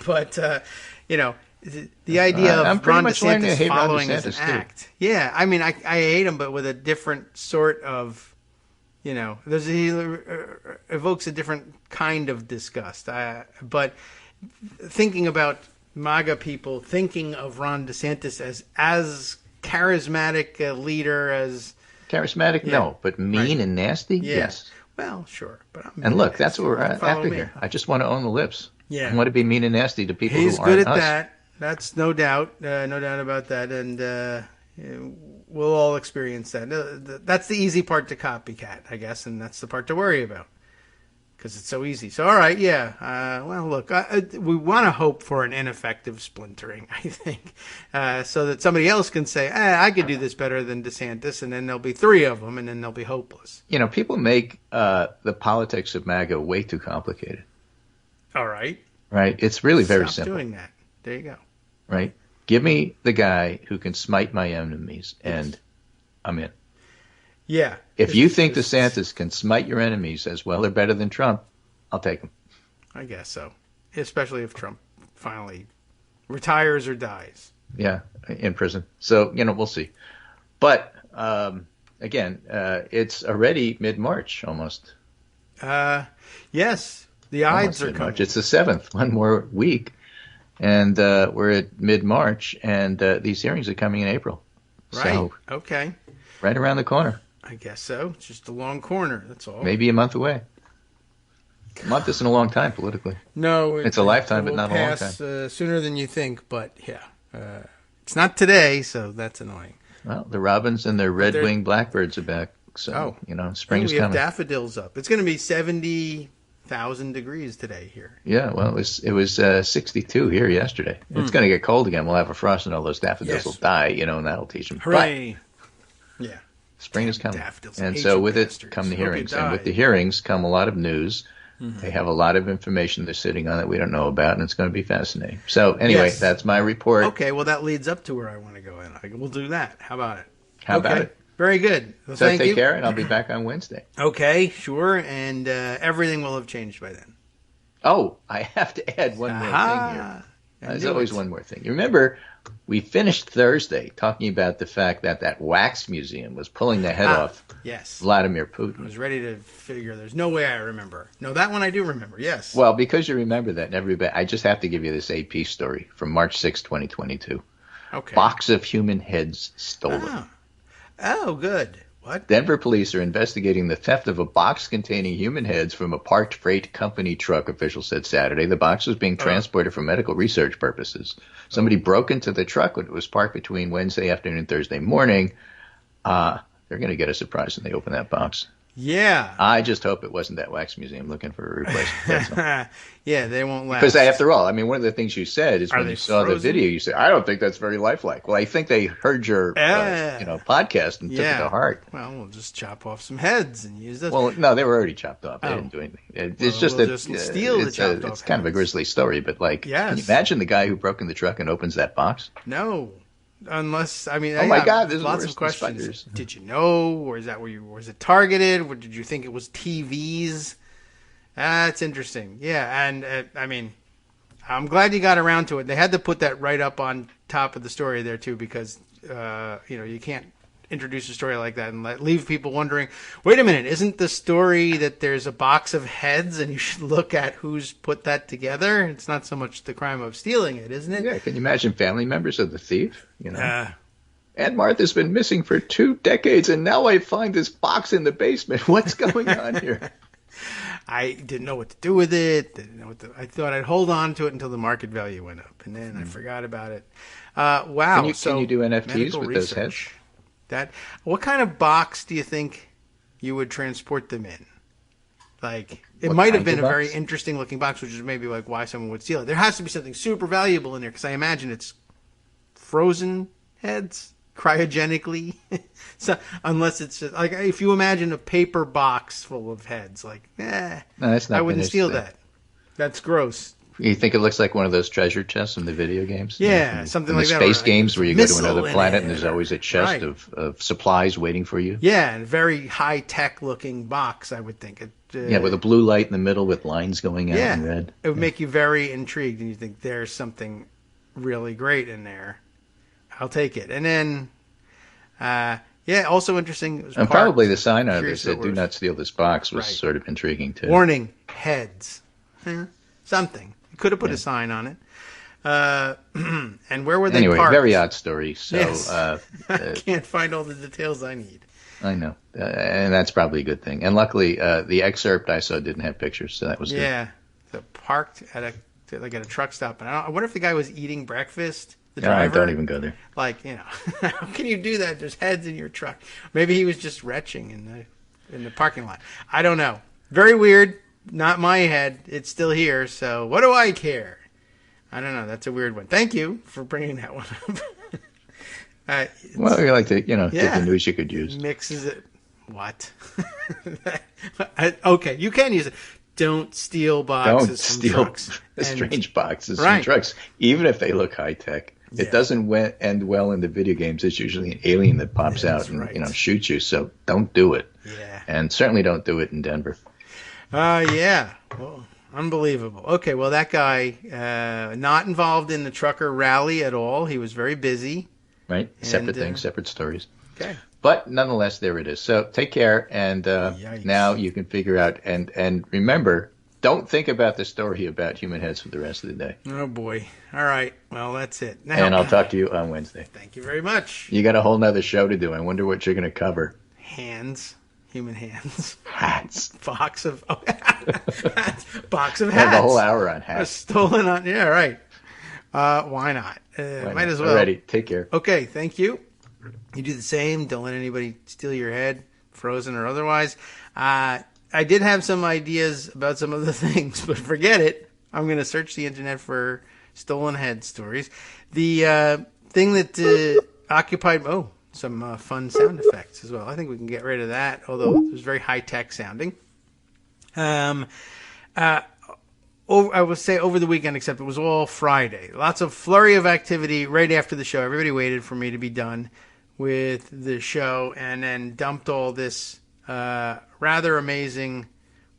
but the idea of Ron DeSantis following his act. Too. Yeah, I mean, I hate him, but with a different sort of, he evokes a different kind of disgust. But thinking about MAGA people, thinking of Ron DeSantis as charismatic a leader as charismatic, no, but mean and nasty, yes. Well, sure, but and look, that's what we're after here. I just want to own the lips. Yeah, I want to be mean and nasty to people He's who aren't good at us. that. That's no doubt about that. And we'll all experience that. That's the easy part to copycat, I guess, and that's the part to worry about. Because it's so easy. So, all right, yeah. Well, look, we want to hope for an ineffective splintering, I think, so that somebody else can say, I could do this better than DeSantis, and then there'll be 3 of them, and then they'll be hopeless. People make the politics of MAGA way too complicated. All right. Right? It's really very Stop simple. doing that. There you go. Right? Give me the guy who can smite my enemies, and I'm in. Yeah. If you think DeSantis can smite your enemies as well or better than Trump, I'll take him. I guess so. Especially if Trump finally retires or dies. Yeah, in prison. So, we'll see. But, again, it's already mid-March almost. Yes. The Ides are coming. It's the 7th, one more week. And we're at mid-March, and these hearings are coming in April. Right. So, okay. Right around the corner. I guess so. It's just a long corner, that's all. Maybe a month away. A month isn't a long time politically. No. It's a lifetime, but not a long time. Sooner than you think, but yeah. It's not today, so that's annoying. Well, the robins and their red-winged blackbirds are back. So, spring's we have coming. daffodils up. It's going to be 70,000 degrees today here. Yeah, well, it was 62 here yesterday. It's going to get cold again. We'll have a frost and all those daffodils will die, and that'll teach them. Hooray. But yeah. Spring is coming. Daffodils. And so with it come the hearings. And with the hearings come a lot of news. Mm-hmm. They have a lot of information they're sitting on that we don't know about, and it's going to be fascinating. So anyway, that's my report. Okay, well, that leads up to where I want to go in. We'll do that. How about it? How about it? Very good. Well, so thank you. Take care, and I'll be back on Wednesday. Okay, sure. And everything will have changed by then. Oh, I have to add one more thing here. There's always one more thing. You remember, we finished Thursday talking about the fact that wax museum was pulling the head off Vladimir Putin. I was ready to figure there's no way I remember. No, that one I do remember, yes. Well, because you remember that, and everybody, I just have to give you this AP story from March 6, 2022. Okay. Box of human heads stolen. Oh, good. What? Denver police are investigating the theft of a box containing human heads from a parked freight company truck, officials said Saturday. The box was being transported for medical research purposes. Somebody broke into the truck when it was parked between Wednesday afternoon and Thursday morning. They're going to get a surprise when they open that box. Yeah. I just hope it wasn't that wax museum looking for a replacement. Yeah, they won't last. Because after all, one of the things you said is when you saw frozen? the video, you said, I don't think that's very lifelike. Well, I think they heard your podcast and took it to heart. Well, we'll just chop off some heads and use those. Well, no, they were already chopped off. They didn't do anything. It's just that steal the chopped off it's kind of a grisly story, but can you imagine the guy who broke in the truck and opens that box? No. Unless, oh my God, there's lots of questions. Did you know, or is that was it targeted, or did you think it was TVs? That's interesting. Yeah, and I'm glad you got around to it. They had to put that right up on top of the story there too, because you can't introduce a story like that and leave people wondering, wait a minute, isn't the story that there's a box of heads and you should look at who's put that together? It's not so much the crime of stealing it, isn't it? Yeah, can you imagine family members of the thief? Aunt Martha's been missing for 2 decades, and now I find this box in the basement. What's going on here? I didn't know what to do with it. I thought I'd hold on to it until the market value went up, and then I forgot about it. Wow. Can you do NFTs with those heads? What kind of box do you think you would transport them in? It might have been a very interesting looking box, which is maybe why someone would steal it. There has to be something super valuable in there, because I imagine it's frozen heads, cryogenically. So unless it's just, if you imagine a paper box full of heads, no, that's not I wouldn't steal that. That's gross. You think it looks like one of those treasure chests in the video games? Yeah, something like that. The space games where you go to another planet and there's always a chest of supplies waiting for you. Yeah, and a very high-tech looking box, I would think. With a blue light in the middle with lines going out in red. It would make you very intrigued, and you think there's something really great in there. I'll take it. And then, also interesting. It was and probably the sign on it that said, do not steal this box was sort of intriguing too. Warning, heads. Something. You could have put a sign on it. And where were they parked? Very odd story. So I can't find all the details I need. I know. And that's probably a good thing. And luckily, the excerpt I saw didn't have pictures, so that was good. Yeah. So parked at a truck stop. And I wonder if the guy was eating breakfast the driver. Don't even go there. Like, how can you do that? There's heads in your truck. Maybe he was just retching in the parking lot. I don't know. Very weird. Not my head. It's still here. So what do I care? I don't know. That's a weird one. Thank you for bringing that one up. Well, you like to, get the news you could use. Mixes it. What? Okay, you can use it. Don't steal boxes from trucks. Strange boxes from trucks, even if they look high tech. It doesn't end well in the video games. It's usually an alien that pops out and shoots you. So don't do it. Yeah. And certainly don't do it in Denver. Yeah. Well, unbelievable. Okay, well, that guy, not involved in the trucker rally at all. He was very busy. Right. Separate things, separate stories. Okay. But nonetheless, there it is. So take care, and now you can figure out. And remember, don't think about the story about human heads for the rest of the day. Oh, boy. All right. Well, that's it. Now, and I'll talk to you on Wednesday. Thank you very much. You got a whole nother show to do. I wonder what you're going to cover. Hands. Human hands. Hats. Box of hats. Box of I have hats. a whole hour on hats. Stolen on. Yeah, right. Why not? Might as well. Alrighty. Take care. Okay. Thank you. You do the same. Don't let anybody steal your head, frozen or otherwise. I did have some ideas about some other things, but forget it. I'm going to search the internet for stolen head stories. The thing that occupied some fun sound effects as well. I think we can get rid of that, although it was very high-tech sounding. I would say over the weekend, except it was all Friday. Lots of flurry of activity right after the show. Everybody waited for me to be done with the show and then dumped all this rather amazing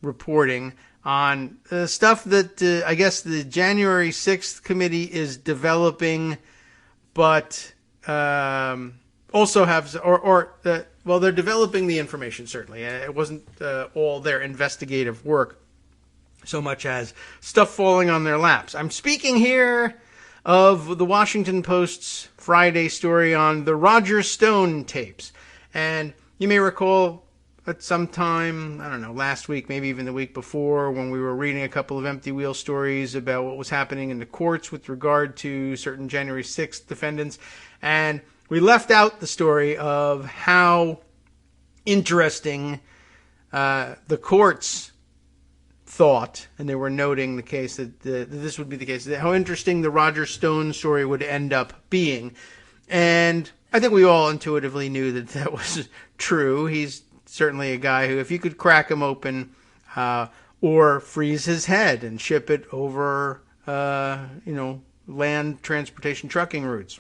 reporting on stuff that I guess the January 6th committee is developing, but also have, they're developing the information, certainly. It wasn't all their investigative work so much as stuff falling on their laps. I'm speaking here of the Washington Post's Friday story on the Roger Stone tapes. And you may recall at some time, I don't know, last week, maybe even the week before, when we were reading a couple of empty wheel stories about what was happening in the courts with regard to certain January 6th defendants. And we left out the story of how interesting the courts thought, and they were noting the case that this would be the case, how interesting the Roger Stone story would end up being. And I think we all intuitively knew that that was true. He's certainly a guy who, if you could crack him open or freeze his head and ship it over, land transportation trucking routes,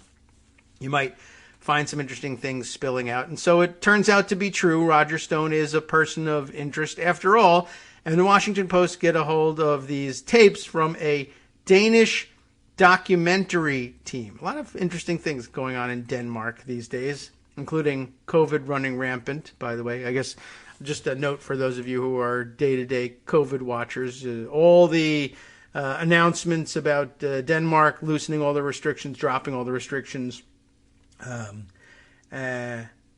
you might find some interesting things spilling out. And so it turns out to be true. Roger Stone is a person of interest after all. And the Washington Post get a hold of these tapes from a Danish documentary team. A lot of interesting things going on in Denmark these days, including COVID running rampant, by the way. I guess just a note for those of you who are day-to-day COVID watchers. All the announcements about Denmark loosening all the restrictions, dropping all the restrictions.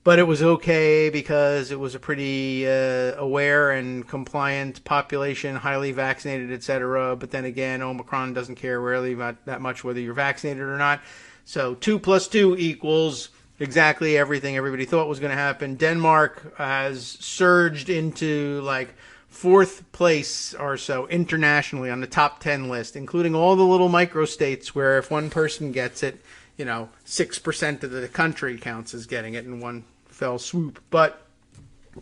But it was okay because it was a pretty aware and compliant population, highly vaccinated, etc. But then again, Omicron doesn't care really that much whether you're vaccinated or not. So 2 + 2 equals exactly everything everybody thought was going to happen. Denmark has surged into like 4th place or so internationally on the top 10 list, including all the little microstates where if one person gets it, 6% of the country counts as getting it in one fell swoop. But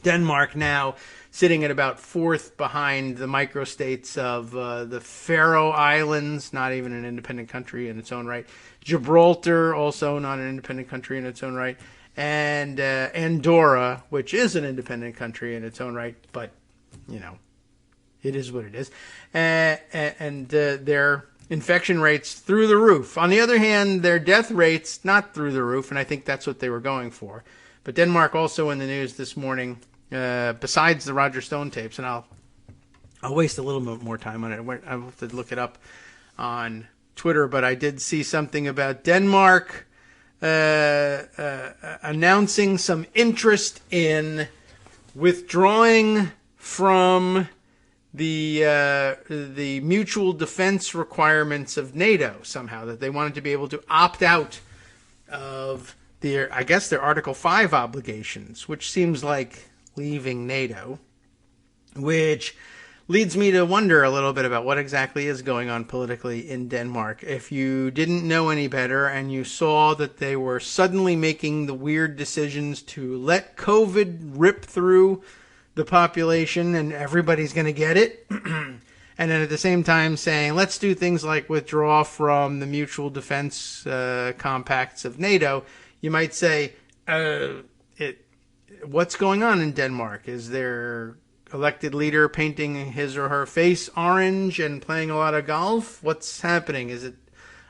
Denmark now sitting at about 4th behind the microstates of the Faroe Islands, not even an independent country in its own right. Gibraltar, also not an independent country in its own right. And Andorra, which is an independent country in its own right, but, it is what it is. And their infection rates through the roof. On the other hand, their death rates not through the roof, and I think that's what they were going for. But Denmark also in the news this morning, besides the Roger Stone tapes, and I'll waste a little bit more time on it. I'll have to look it up on Twitter, but I did see something about Denmark announcing some interest in withdrawing from the mutual defense requirements of NATO somehow, that they wanted to be able to opt out of their Article 5 obligations, which seems like leaving NATO, which leads me to wonder a little bit about what exactly is going on politically in Denmark. If you didn't know any better and you saw that they were suddenly making the weird decisions to let COVID rip through the population and everybody's going to get it, and then at the same time saying, let's do things like withdraw from the mutual defense compacts of NATO, you might say, what's going on in Denmark? Is there elected leader painting his or her face orange and playing a lot of golf? What's happening? Is it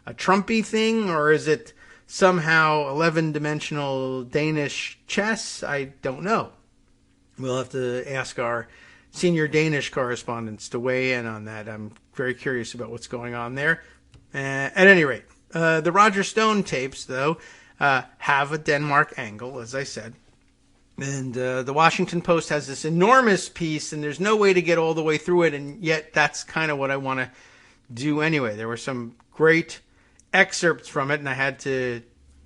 a Trumpy thing, or is it somehow 11-dimensional Danish chess? I don't know. We'll have to ask our senior Danish correspondents to weigh in on that. I'm very curious about what's going on there. At any rate, the Roger Stone tapes, though, have a Denmark angle, as I said. And the Washington Post has this enormous piece, and there's no way to get all the way through it, and yet that's kind of what I want to do anyway. There were some great excerpts from it, and I had to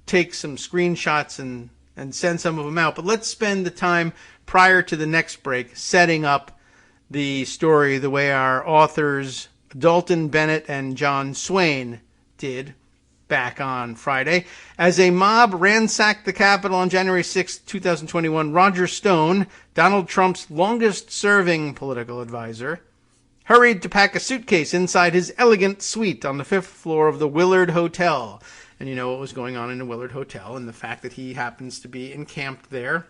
take some screenshots and send some of them out. But let's spend the time prior to the next break setting up the story the way our authors Dalton Bennett and John Swain did back on Friday. As a mob ransacked the Capitol on January 6, 2021, Roger Stone, Donald Trump's longest-serving political advisor, hurried to pack a suitcase inside his elegant suite on the 5th floor of the Willard Hotel. And you know what was going on in the Willard Hotel, and the fact that he happens to be encamped there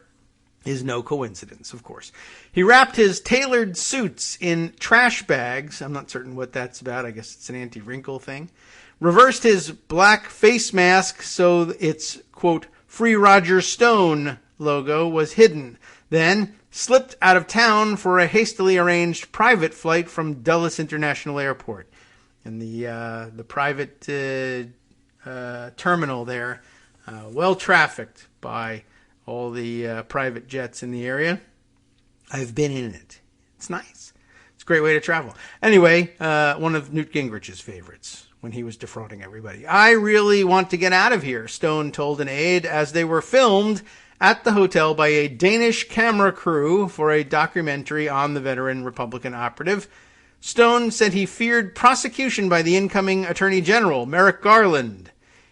is no coincidence, of course. He wrapped his tailored suits in trash bags. I'm not certain what that's about. I guess it's an anti-wrinkle thing. Reversed his black face mask so its, quote, Free Roger Stone logo was hidden. Then slipped out of town for a hastily arranged private flight from Dulles International Airport. And the private terminal there, well trafficked by all the private jets in the area. I've been in it. It's nice. It's a great way to travel. Anyway, one of Newt Gingrich's favorites when he was defrauding everybody. I really want to get out of here, Stone told an aide as they were filmed at the hotel by a Danish camera crew for a documentary on the veteran Republican operative. Stone said he feared prosecution by the incoming Attorney General, Merrick Garland.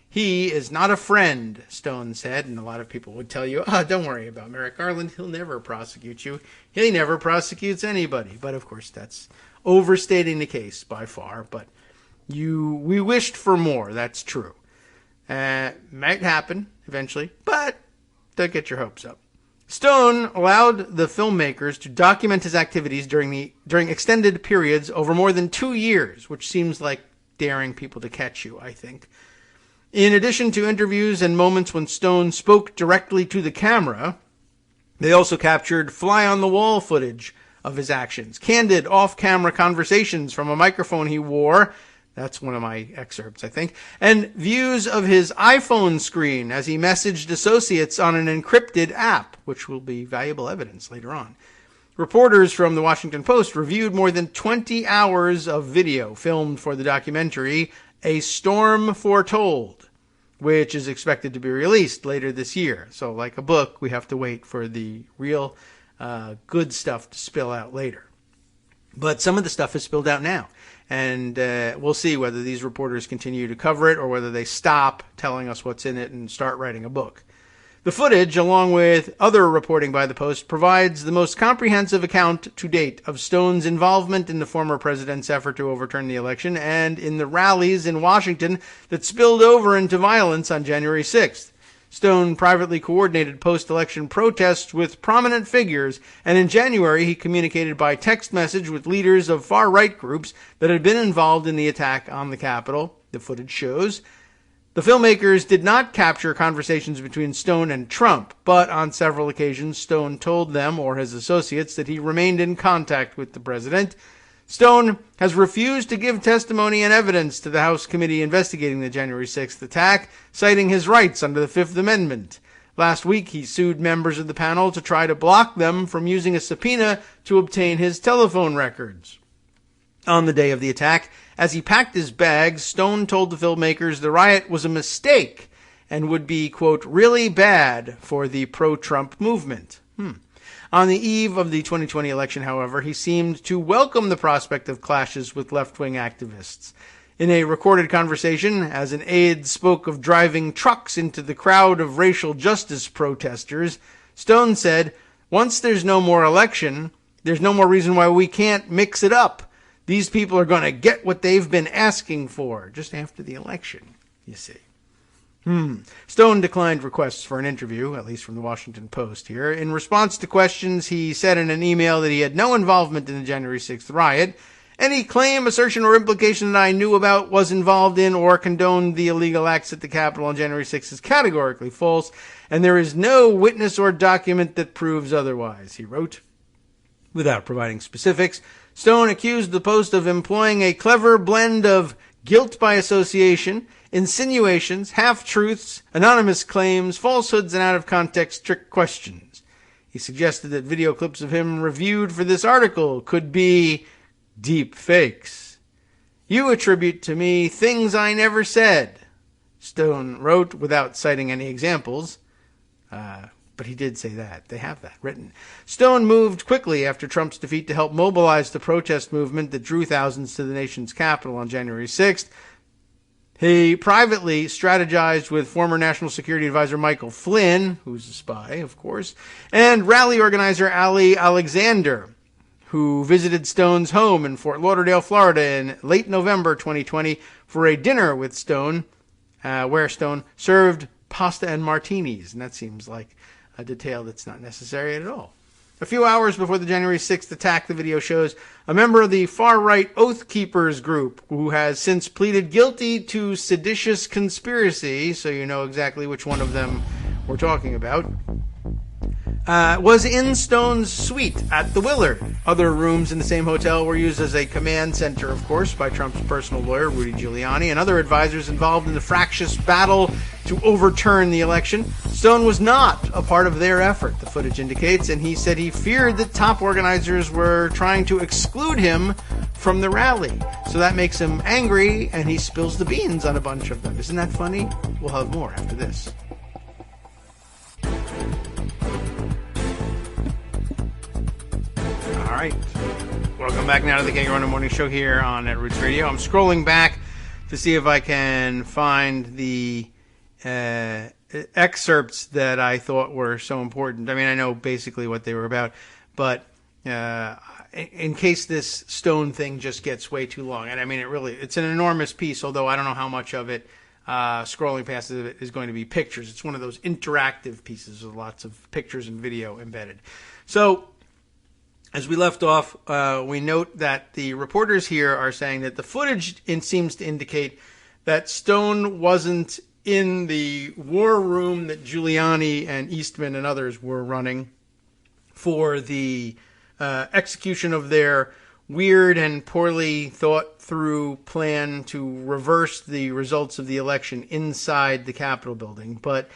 He is not a friend, Stone said, and a lot of people would tell you, don't worry about Merrick Garland, he'll never prosecute you. He never prosecutes anybody. But, of course, that's overstating the case by far. But we wished for more, that's true. Might happen eventually, but don't get your hopes up. Stone allowed the filmmakers to document his activities during extended periods over more than 2 years, which seems like daring people to catch you, I think. In addition to interviews and moments when Stone spoke directly to the camera, they also captured fly-on-the-wall footage of his actions, candid off-camera conversations from a microphone he wore. That's one of my excerpts, I think. And views of his iPhone screen as he messaged associates on an encrypted app, which will be valuable evidence later on. Reporters from the Washington Post reviewed more than 20 hours of video filmed for the documentary A Storm Foretold, which is expected to be released later this year. So like a book, we have to wait for the real good stuff to spill out later. But some of the stuff is spilled out now. And we'll see whether these reporters continue to cover it or whether they stop telling us what's in it and start writing a book. The footage, along with other reporting by the Post, provides the most comprehensive account to date of Stone's involvement in the former president's effort to overturn the election and in the rallies in Washington that spilled over into violence on January 6th. Stone privately coordinated post-election protests with prominent figures, and in January he communicated by text message with leaders of far-right groups that had been involved in the attack on the Capitol, the footage shows. The filmmakers did not capture conversations between Stone and Trump, but on several occasions Stone told them or his associates that he remained in contact with the president. Stone has refused to give testimony and evidence to the House committee investigating the January 6th attack, citing his rights under the Fifth Amendment. Last week, he sued members of the panel to try to block them from using a subpoena to obtain his telephone records. On the day of the attack, as he packed his bags, Stone told the filmmakers the riot was a mistake and would be, quote, really bad for the pro-Trump movement. On the eve of the 2020 election, however, he seemed to welcome the prospect of clashes with left-wing activists. In a recorded conversation, as an aide spoke of driving trucks into the crowd of racial justice protesters, Stone said, once there's no more election, there's no more reason why we can't mix it up. These people are going to get what they've been asking for just after the election, you see. Stone declined requests for an interview, at least from the Washington Post here. In response to questions, he said in an email that he had no involvement in the January 6th riot. Any claim, assertion, or implication that I knew about, was involved in, or condoned the illegal acts at the Capitol on January 6th is categorically false, and there is no witness or document that proves otherwise, he wrote. Without providing specifics, Stone accused the Post of employing a clever blend of guilt by association, insinuations, half-truths, anonymous claims, falsehoods, and out-of-context trick questions. He suggested that video clips of him reviewed for this article could be deep fakes. You attribute to me things I never said, Stone wrote without citing any examples. But he did say that. They have that written. Stone moved quickly after Trump's defeat to help mobilize the protest movement that drew thousands to the nation's capital on January 6th. He privately strategized with former National Security Advisor Michael Flynn, who's a spy, of course, and rally organizer Ali Alexander, who visited Stone's home in Fort Lauderdale, Florida in late November 2020 for a dinner with Stone, where Stone served pasta and martinis. And that seems like a detail that's not necessary at all. A few hours before the January 6th attack, the video shows a member of the far-right Oath Keepers group, who has since pleaded guilty to seditious conspiracy, so you know exactly which one of them we're talking about, was in Stone's suite at the Willard. Other rooms in the same hotel were used as a command center, of course, by Trump's personal lawyer, Rudy Giuliani, and other advisors involved in the fractious battle to overturn the election. Stone was not a part of their effort, the footage indicates, and he said he feared that top organizers were trying to exclude him from the rally. So that makes him angry, and he spills the beans on a bunch of them. Isn't that funny? We'll have more after this. All right. Welcome back now to the Kagro in the Morning Show here on At Roots Radio. I'm scrolling back to see if I can find the excerpts that I thought were so important. I mean, I know basically what they were about, but in case this Stone thing just gets way too long, and I mean, it's an enormous piece, although I don't know how much of it, scrolling past it, is going to be pictures. It's one of those interactive pieces with lots of pictures and video embedded. So, as we left off, we note that the reporters here are saying that the footage seems to indicate that Stone wasn't in the war room that Giuliani and Eastman and others were running for the execution of their weird and poorly thought through plan to reverse the results of the election inside the Capitol building. But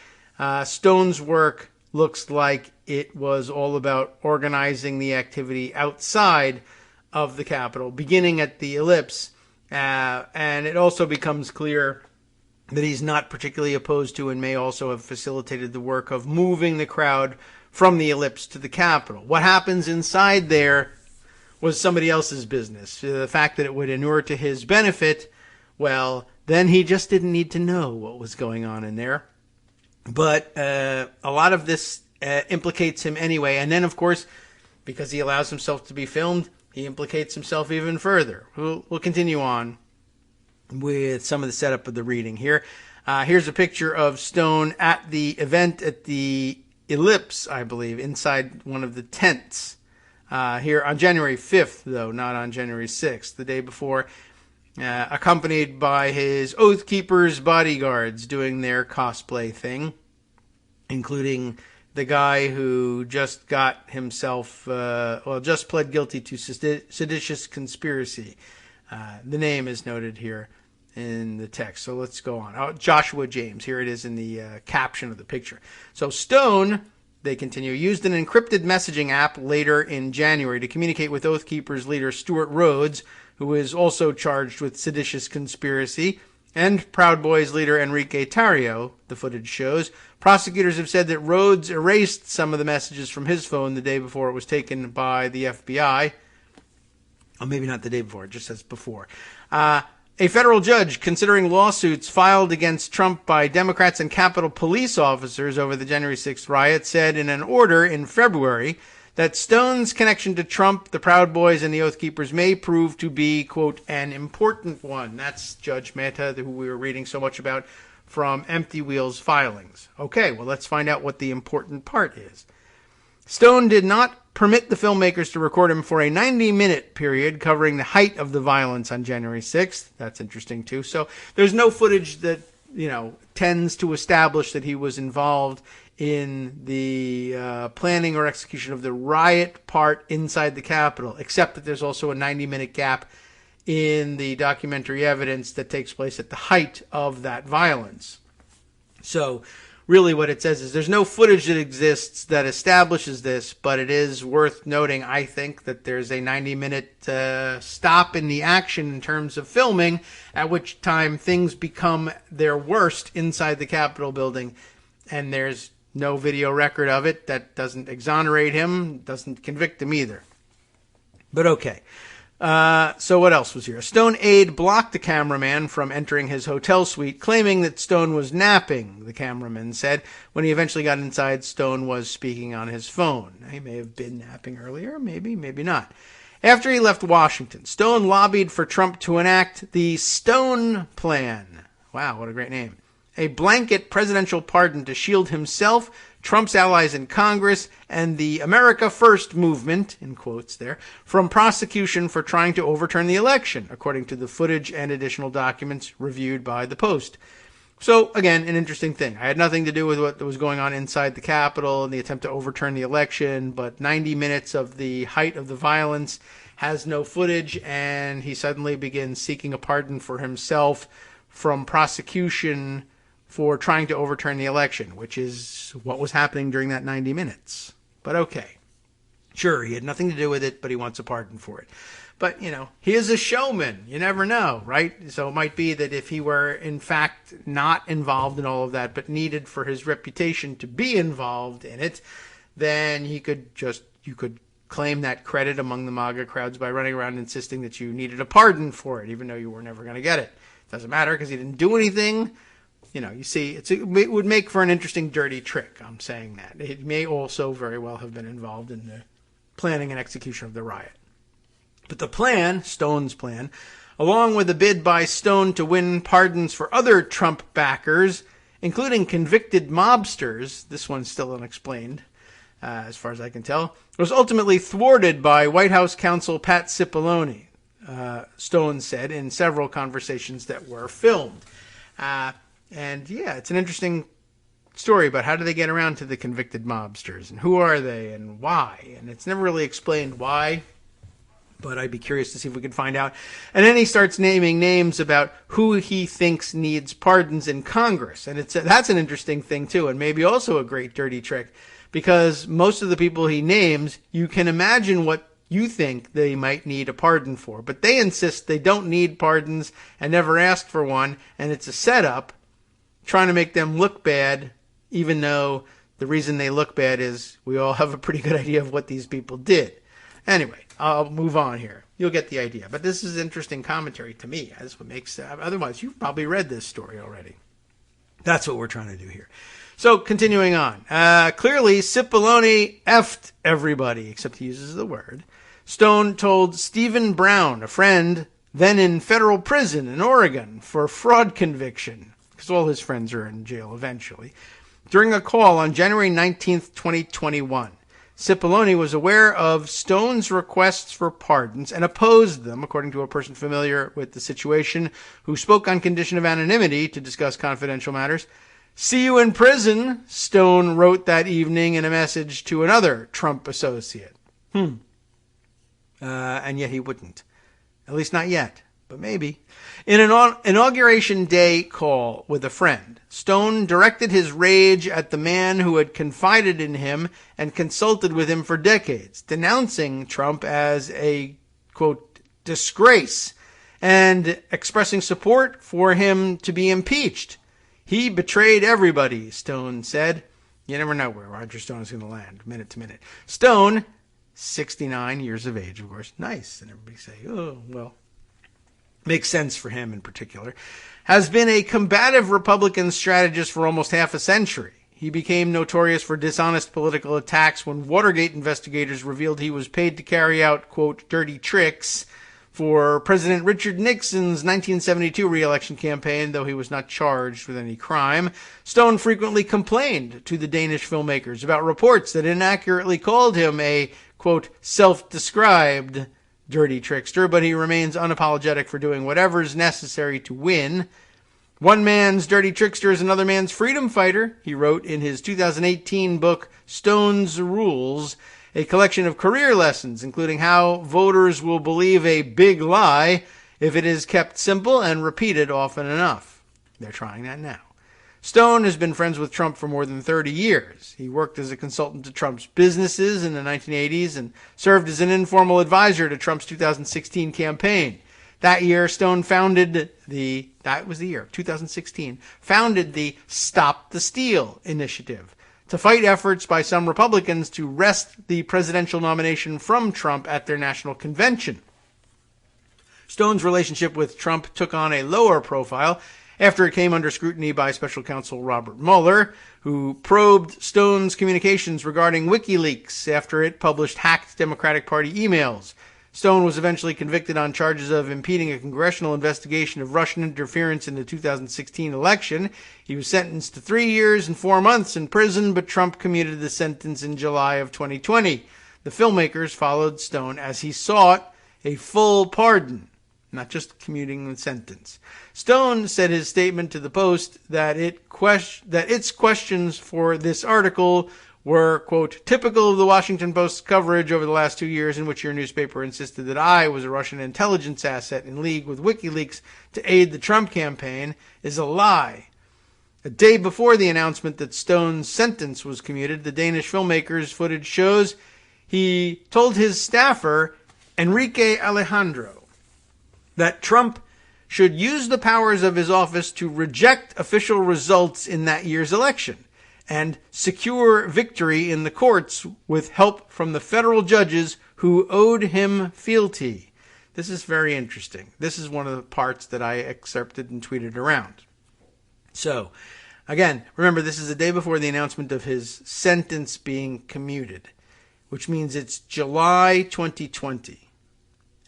Stone's work looks like it was all about organizing the activity outside of the Capitol, beginning at the Ellipse. And it also becomes clear that he's not particularly opposed to and may also have facilitated the work of moving the crowd from the Ellipse to the Capitol. What happens inside there was somebody else's business. The fact that it would inure to his benefit, well, then he just didn't need to know what was going on in there. But a lot of this implicates him anyway. And then, of course, because he allows himself to be filmed, he implicates himself even further. We'll continue on with some of the setup of the reading here. Here's a picture of Stone at the event at the Ellipse, I believe, inside one of the tents. Here on January 5th, though, not on January 6th, the day before, accompanied by his Oath Keepers bodyguards doing their cosplay thing, including the guy who just got himself, just pled guilty to seditious conspiracy. The name is noted here in the text. So let's go on. Joshua James. Here it is in the caption of the picture. So Stone They continue, used an encrypted messaging app later in January to communicate with Oath Keepers leader Stuart Rhodes, who is also charged with seditious conspiracy, and Proud Boys leader Enrique Tarrio, the footage shows. Prosecutors have said that Rhodes erased some of the messages from his phone the day before it was taken by the FBI. Oh, maybe not the day before, it just says before. A federal judge considering lawsuits filed against Trump by Democrats and Capitol Police officers over the January 6th riot said in an order in February that Stone's connection to Trump, the Proud Boys, and the Oath Keepers may prove to be, quote, an important one. That's Judge Mehta, who we were reading so much about from Empty Wheel's filings. Okay, well, let's find out what the important part is. Stone did not permit the filmmakers to record him for a 90-minute period covering the height of the violence on January 6th. That's interesting, too. So there's no footage that, tends to establish that he was involved in the planning or execution of the riot part inside the Capitol, except that there's also a 90-minute gap in the documentary evidence that takes place at the height of that violence. So really what it says is there's no footage that exists that establishes this, but it is worth noting, I think, that there's a 90-minute stop in the action in terms of filming, at which time things become their worst inside the Capitol building, and there's no video record of it. That doesn't exonerate him, doesn't convict him either. But okay. So what else was here? A Stone aide blocked the cameraman from entering his hotel suite, claiming that Stone was napping, the cameraman said. When he eventually got inside, Stone was speaking on his phone. He may have been napping earlier, maybe not. After he left Washington, Stone lobbied for Trump to enact the Stone Plan. Wow, what a great name. A blanket presidential pardon to shield himself, Trump's allies in Congress, and the America First movement, in quotes there, from prosecution for trying to overturn the election, according to the footage and additional documents reviewed by the Post. So, again, an interesting thing. I had nothing to do with what was going on inside the Capitol and the attempt to overturn the election, but 90 minutes of the height of the violence has no footage, and he suddenly begins seeking a pardon for himself from prosecution for trying to overturn the election, which is what was happening during that 90 minutes. But okay. Sure, he had nothing to do with it, but he wants a pardon for it. But, he is a showman. You never know, right? So it might be that if he were, in fact, not involved in all of that, but needed for his reputation to be involved in it, then you could claim that credit among the MAGA crowds by running around insisting that you needed a pardon for it, even though you were never going to get it. Doesn't matter because he didn't do anything. You see, it would make for an interesting dirty trick, I'm saying that. It may also very well have been involved in the planning and execution of the riot. But the plan, Stone's plan, along with a bid by Stone to win pardons for other Trump backers, including convicted mobsters, this one's still unexplained, as far as I can tell, was ultimately thwarted by White House counsel Pat Cipollone, Stone said in several conversations that were filmed. And yeah, it's an interesting story about how do they get around to the convicted mobsters and who are they and why. And it's never really explained why, but I'd be curious to see if we could find out. And then he starts naming names about who he thinks needs pardons in Congress. And that's an interesting thing too, and maybe also a great dirty trick, because most of the people he names, you can imagine what you think they might need a pardon for. But they insist they don't need pardons and never asked for one, and it's a setup trying to make them look bad, even though the reason they look bad is we all have a pretty good idea of what these people did. Anyway, I'll move on here. You'll get the idea. But this is interesting commentary to me. That's what makes otherwise, you've probably read this story already. That's what we're trying to do here. So, continuing on. Clearly, Cipollone effed everybody, except he uses the word. Stone told Stephen Brown, a friend, then in federal prison in Oregon, for fraud conviction, because all his friends are in jail eventually, during a call on January 19th, 2021. Cipollone was aware of Stone's requests for pardons and opposed them, according to a person familiar with the situation, who spoke on condition of anonymity to discuss confidential matters. "See you in prison," Stone wrote that evening in a message to another Trump associate. And yet he wouldn't. At least not yet. but maybe. In an inauguration day call with a friend, Stone directed his rage at the man who had confided in him and consulted with him for decades, denouncing Trump as a, quote, disgrace, and expressing support for him to be impeached. He betrayed everybody, Stone said. You never know where Roger Stone is going to land, minute to minute. Stone, 69 years of age, of course. Nice. And everybody say, oh, well, makes sense for him in particular. Has been a combative Republican strategist for almost half a century. He became notorious for dishonest political attacks when Watergate investigators revealed he was paid to carry out, quote, dirty tricks for President Richard Nixon's 1972 re-election campaign, though he was not charged with any crime. Stone frequently complained to the Danish filmmakers about reports that inaccurately called him a, quote, self-described dirty trickster, but he remains unapologetic for doing whatever is necessary to win. One man's dirty trickster is another man's freedom fighter, he wrote in his 2018 book, Stone's Rules, a collection of career lessons, including how voters will believe a big lie if it is kept simple and repeated often enough. They're trying that now. Stone has been friends with Trump for more than 30 years. He worked as a consultant to Trump's businesses in the 1980s and served as an informal advisor to Trump's 2016 campaign. That year, Stone founded the 2016, founded the Stop the Steal initiative to fight efforts by some Republicans to wrest the presidential nomination from Trump at their national convention. Stone's relationship with Trump took on a lower profile after it came under scrutiny by special counsel Robert Mueller, who probed Stone's communications regarding WikiLeaks after it published hacked Democratic Party emails. Stone was eventually convicted on charges of impeding a congressional investigation of Russian interference in the 2016 election. He was sentenced to 3 years and 4 months in prison, but Trump commuted the sentence in July of 2020. The filmmakers followed Stone as he sought a full pardon, not just commuting the sentence. Stone said his statement to the Post that its questions for this article were, quote, typical of the Washington Post's coverage over the last 2 years in which your newspaper insisted that I was a Russian intelligence asset in league with WikiLeaks to aid the Trump campaign, is a lie. A day before the announcement that Stone's sentence was commuted, the Danish filmmaker's footage shows he told his staffer, Enrique Alejandro, that Trump should use the powers of his office to reject official results in that year's election and secure victory in the courts with help from the federal judges who owed him fealty. This is very interesting. This is one of the parts that I excerpted and tweeted around. So, again, remember, this is a day before the announcement of his sentence being commuted, which means it's July 2020.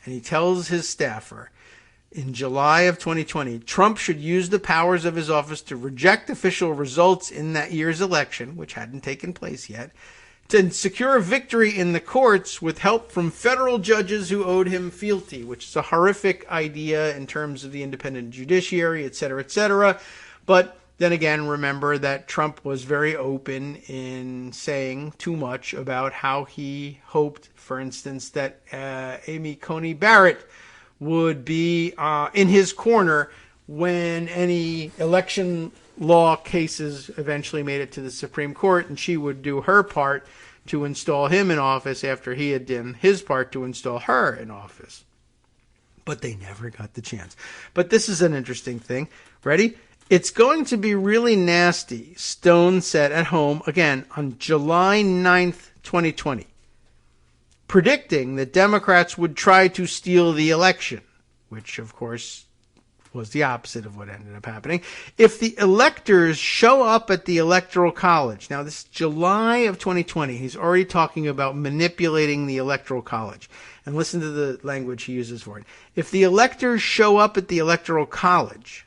And he tells his staffer, in July of 2020, Trump should use the powers of his office to reject official results in that year's election, which hadn't taken place yet, to secure victory in the courts with help from federal judges who owed him fealty, which is a horrific idea in terms of the independent judiciary, et cetera, But then again, remember that Trump was very open in saying too much about how he hoped, for instance, that Amy Coney Barrett would be in his corner when any election law cases eventually made it to the Supreme Court, and she would do her part to install him in office after he had done his part to install her in office. But they never got the chance. But this is an interesting thing. Ready? It's going to be really nasty, Stone said at home, again, on July 9th, 2020. Predicting that Democrats would try to steal the election, which, of course, was the opposite of what ended up happening. If the electors show up at the Electoral College, now this is July of 2020, he's already talking about manipulating the Electoral College. And listen to the language he uses for it. If the electors show up at the Electoral College,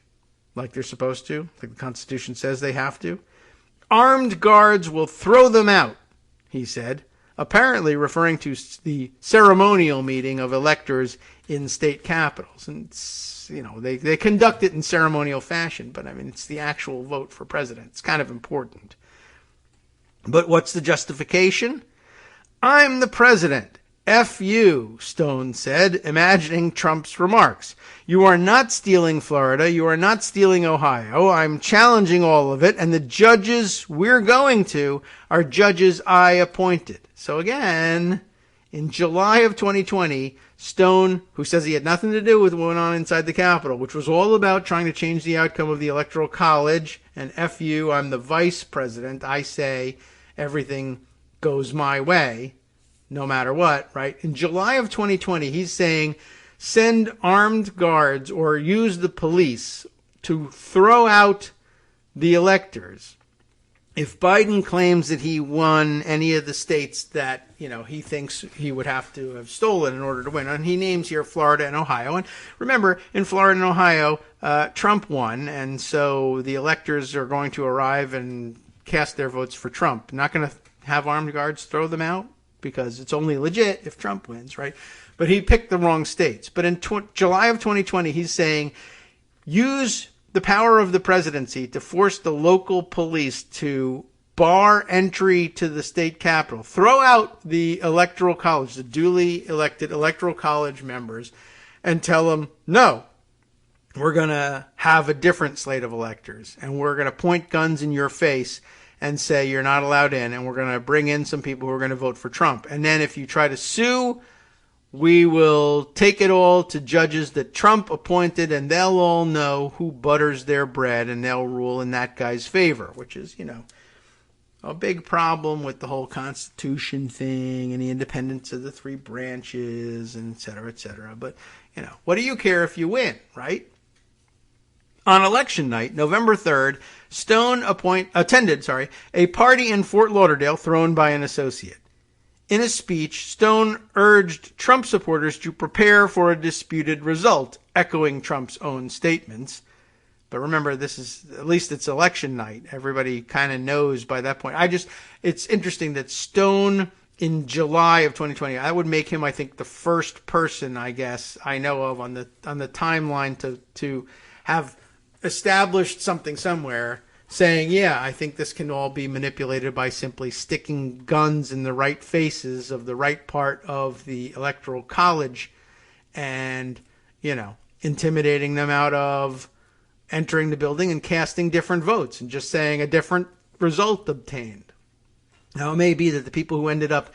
like they're supposed to, like the Constitution says they have to, armed guards will throw them out, he said, apparently referring to the ceremonial meeting of electors in state capitals. And, they conduct it in ceremonial fashion, but, it's the actual vote for president. It's kind of important. But what's the justification? I'm the president. F you, Stone said, imagining Trump's remarks. You are not stealing Florida. You are not stealing Ohio. I'm challenging all of it, and the judges we're going to are judges I appointed. So again, in July of 2020, Stone, who says he had nothing to do with what went on inside the Capitol, which was all about trying to change the outcome of the Electoral College, and F you, I'm the vice president. I say everything goes my way, no matter what, right? In July of 2020, he's saying send armed guards or use the police to throw out the electors if Biden claims that he won any of the states that, he thinks he would have to have stolen in order to win. And he names here Florida and Ohio. And remember, in Florida and Ohio, Trump won. And so the electors are going to arrive and cast their votes for Trump. Not going to have armed guards throw them out because it's only legit if Trump wins, right? But he picked the wrong states. But in July of 2020, he's saying use the power of the presidency to force the local police to bar entry to the state capitol. Throw out the electoral college, the duly elected electoral college members, and tell them, no, we're going to have a different slate of electors, and we're going to point guns in your face and say you're not allowed in, and we're going to bring in some people who are going to vote for Trump. And then if you try to sue, we will take it all to judges that Trump appointed, and they'll all know who butters their bread, and they'll rule in that guy's favor, which is, a big problem with the whole Constitution thing and the independence of the three branches, and et cetera, et cetera. But, what do you care if you win, right? On election night, November 3rd, Stone attended a party in Fort Lauderdale thrown by an associate. In a speech, Stone urged Trump supporters to prepare for a disputed result, echoing Trump's own statements. But remember, at least it's election night. Everybody kind of knows by that point. It's interesting that Stone in July of 2020, I would make him, I think, the first person, I guess, I know of on the timeline to have established something somewhere saying, yeah, I think this can all be manipulated by simply sticking guns in the right faces of the right part of the Electoral College and, intimidating them out of entering the building and casting different votes and just saying a different result obtained. Now, it may be that the people who ended up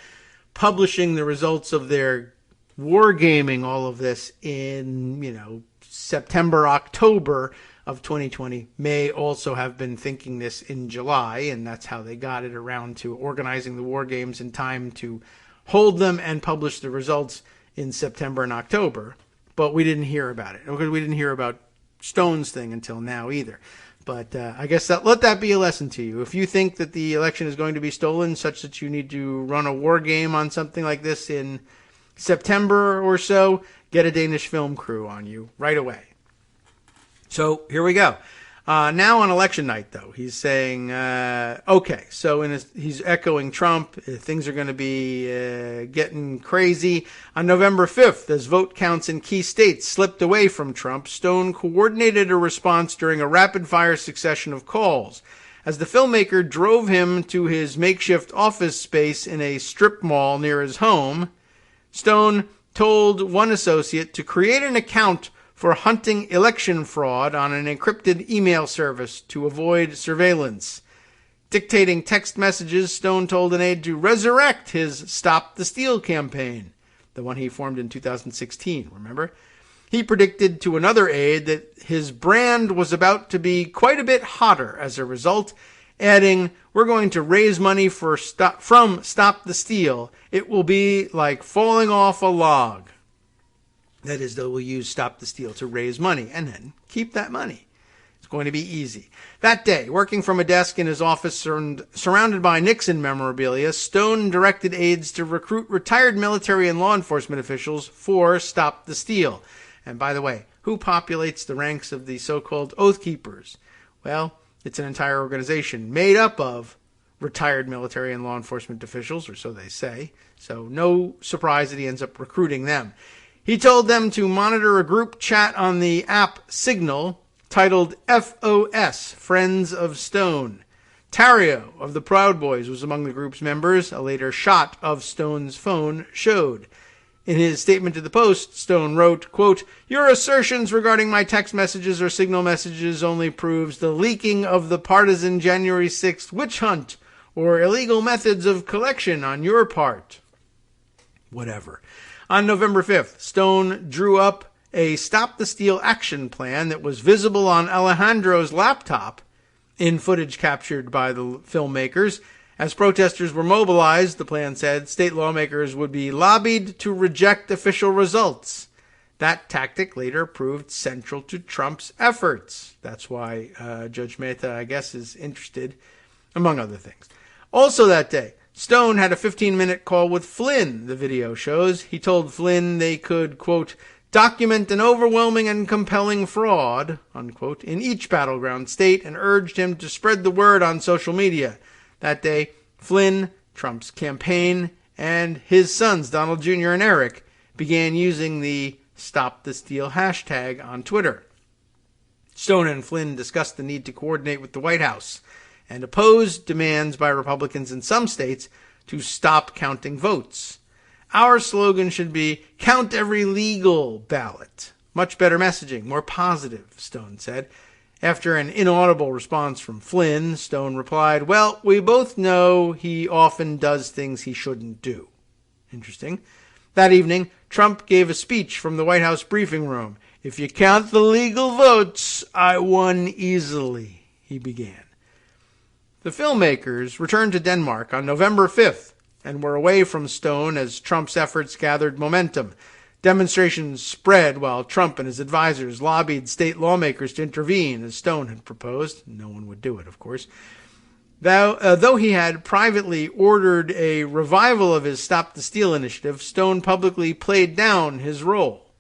publishing the results of their wargaming all of this in, September, October of 2020 may also have been thinking this in July, and that's how they got it around to organizing the war games in time to hold them and publish the results in September and October. But we didn't hear about it, because we didn't hear about Stone's thing until now either. But I guess let that be a lesson to you. If you think that the election is going to be stolen such that you need to run a war game on something like this in September or so, get a Danish film crew on you right away. So here we go. Now on election night, though, he's saying, okay, so he's echoing Trump. Things are going to be getting crazy. On November 5th, as vote counts in key states slipped away from Trump, Stone coordinated a response during a rapid-fire succession of calls. As the filmmaker drove him to his makeshift office space in a strip mall near his home, Stone told one associate to create an account for hunting election fraud on an encrypted email service to avoid surveillance. Dictating text messages, Stone told an aide to resurrect his Stop the Steal campaign, the one he formed in 2016, remember? He predicted to another aide that his brand was about to be quite a bit hotter as a result, adding, we're going to raise money from Stop the Steal. It will be like falling off a log. That is, they will use Stop the Steal to raise money and then keep that money. It's going to be easy. That day, working from a desk in his office surrounded by Nixon memorabilia, Stone directed aides to recruit retired military and law enforcement officials for Stop the Steal. And by the way, who populates the ranks of the so-called Oath Keepers? Well, it's an entire organization made up of retired military and law enforcement officials, or so they say. So no surprise that he ends up recruiting them. He told them to monitor a group chat on the app Signal titled FOS, Friends of Stone. Tario of the Proud Boys was among the group's members. A later shot of Stone's phone showed. In his statement to the Post, Stone wrote, quote, "Your assertions regarding my text messages or signal messages only proves the leaking of the partisan January 6th witch hunt or illegal methods of collection on your part." Whatever. On November 5th, Stone drew up a Stop the Steal action plan that was visible on Alejandro's laptop in footage captured by the filmmakers. As protesters were mobilized, the plan said, state lawmakers would be lobbied to reject official results. That tactic later proved central to Trump's efforts. That's why Judge Mehta, I guess, is interested, among other things. Also that day, Stone had a 15-minute call with Flynn, the video shows. He told Flynn they could, quote, "document an overwhelming and compelling fraud," unquote, in each battleground state and urged him to spread the word on social media. That day, Flynn, Trump's campaign, and his sons, Donald Jr. and Eric, began using the Stop the Steal hashtag on Twitter. Stone and Flynn discussed the need to coordinate with the White House and opposed demands by Republicans in some states to stop counting votes. "Our slogan should be, count every legal ballot." Much better messaging, more positive, Stone said. After an inaudible response from Flynn, Stone replied, "Well, we both know he often does things he shouldn't do." Interesting. That evening, Trump gave a speech from the White House briefing room. "If you count the legal votes, I won easily," he began. The filmmakers returned to Denmark on November 5th and were away from Stone as Trump's efforts gathered momentum. Demonstrations spread while Trump and his advisors lobbied state lawmakers to intervene, as Stone had proposed. No one would do it, of course. Though he had privately ordered a revival of his Stop the Steal initiative, Stone publicly played down his role.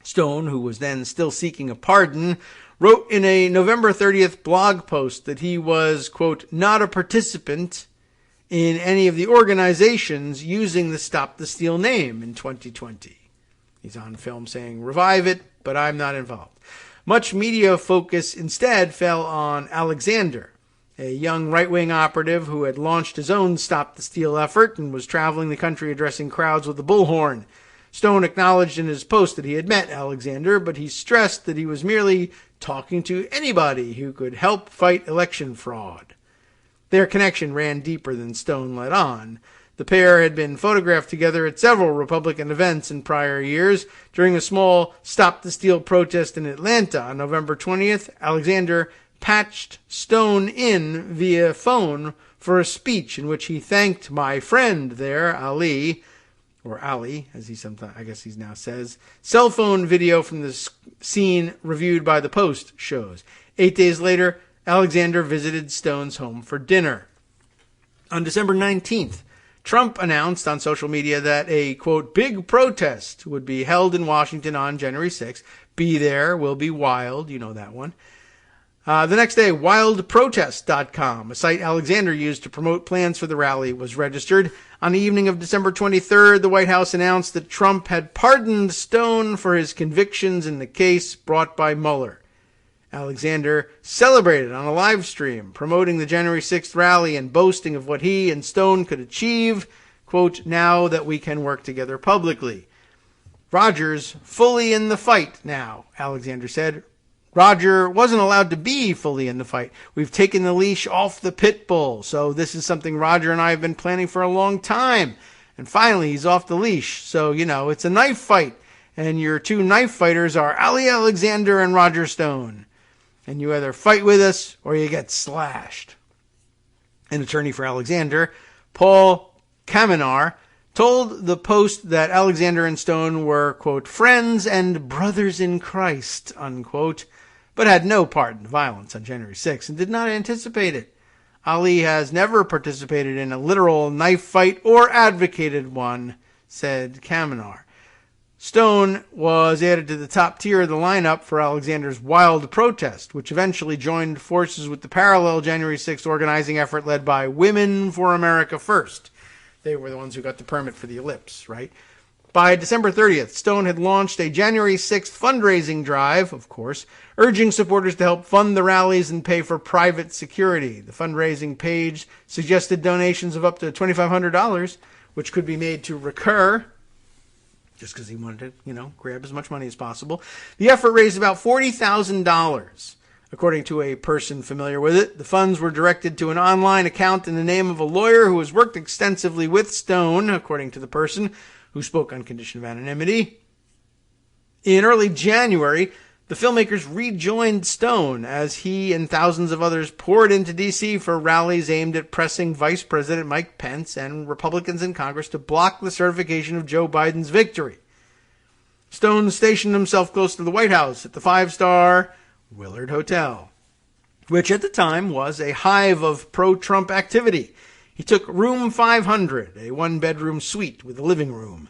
Stone, who was then still seeking a pardon, wrote in a November 30th blog post that he was, quote, "not a participant in any of the organizations using the Stop the Steal name in 2020. He's on film saying, "Revive it, but I'm not involved." Much media focus instead fell on Alexander, a young right-wing operative who had launched his own Stop the Steal effort and was traveling the country addressing crowds with a bullhorn. Stone acknowledged in his post that he had met Alexander, but he stressed that he was merely talking to anybody who could help fight election fraud. Their connection ran deeper than Stone let on. The pair had been photographed together at several Republican events in prior years. During a small Stop the Steal protest in Atlanta on November 20th, Alexander patched Stone in via phone for a speech in which he thanked "my friend there, Ali," or Ali, as he sometimes, I guess he now says. Cell phone video from the scene reviewed by the Post shows. 8 days later, Alexander visited Stone's home for dinner. On December 19th, Trump announced on social media that a, quote, "big protest" would be held in Washington on January 6th. Be there, will be wild, you know that one. The next day, wildprotest.com, a site Alexander used to promote plans for the rally, was registered. On the evening of December 23rd, the White House announced that Trump had pardoned Stone for his convictions in the case brought by Mueller. Alexander celebrated on a live stream, promoting the January 6th rally and boasting of what he and Stone could achieve, quote, "now that we can work together publicly." "Roger's fully in the fight now," Alexander said. "Roger wasn't allowed to be fully in the fight. We've taken the leash off the pit bull, so this is something Roger and I have been planning for a long time. And finally, he's off the leash, so, it's a knife fight. And your two knife fighters are Ali Alexander and Roger Stone. And you either fight with us or you get slashed." An attorney for Alexander, Paul Kamenar, told the Post that Alexander and Stone were, quote, "friends and brothers in Christ," unquote, but had no part in the violence on January 6th and did not anticipate it. Ali has never participated in a literal knife fight or advocated one, said Kamenar. Stone was added to the top tier of the lineup for Alexander's wild protest, which eventually joined forces with the parallel January 6th organizing effort led by Women for America First. They were the ones who got the permit for the ellipse, right? By December 30th, Stone had launched a January 6th fundraising drive, of course, urging supporters to help fund the rallies and pay for private security. The fundraising page suggested donations of up to $2,500, which could be made to recur just because he wanted to, grab as much money as possible. The effort raised about $40,000. According to a person familiar with it, the funds were directed to an online account in the name of a lawyer who has worked extensively with Stone, according to the person, who spoke on condition of anonymity. In early January, the filmmakers rejoined Stone as he and thousands of others poured into D.C. for rallies aimed at pressing Vice President Mike Pence and Republicans in Congress to block the certification of Joe Biden's victory. Stone stationed himself close to the White House at the five-star Willard Hotel, which at the time was a hive of pro-Trump activity. He took room 500, a one-bedroom suite with a living room.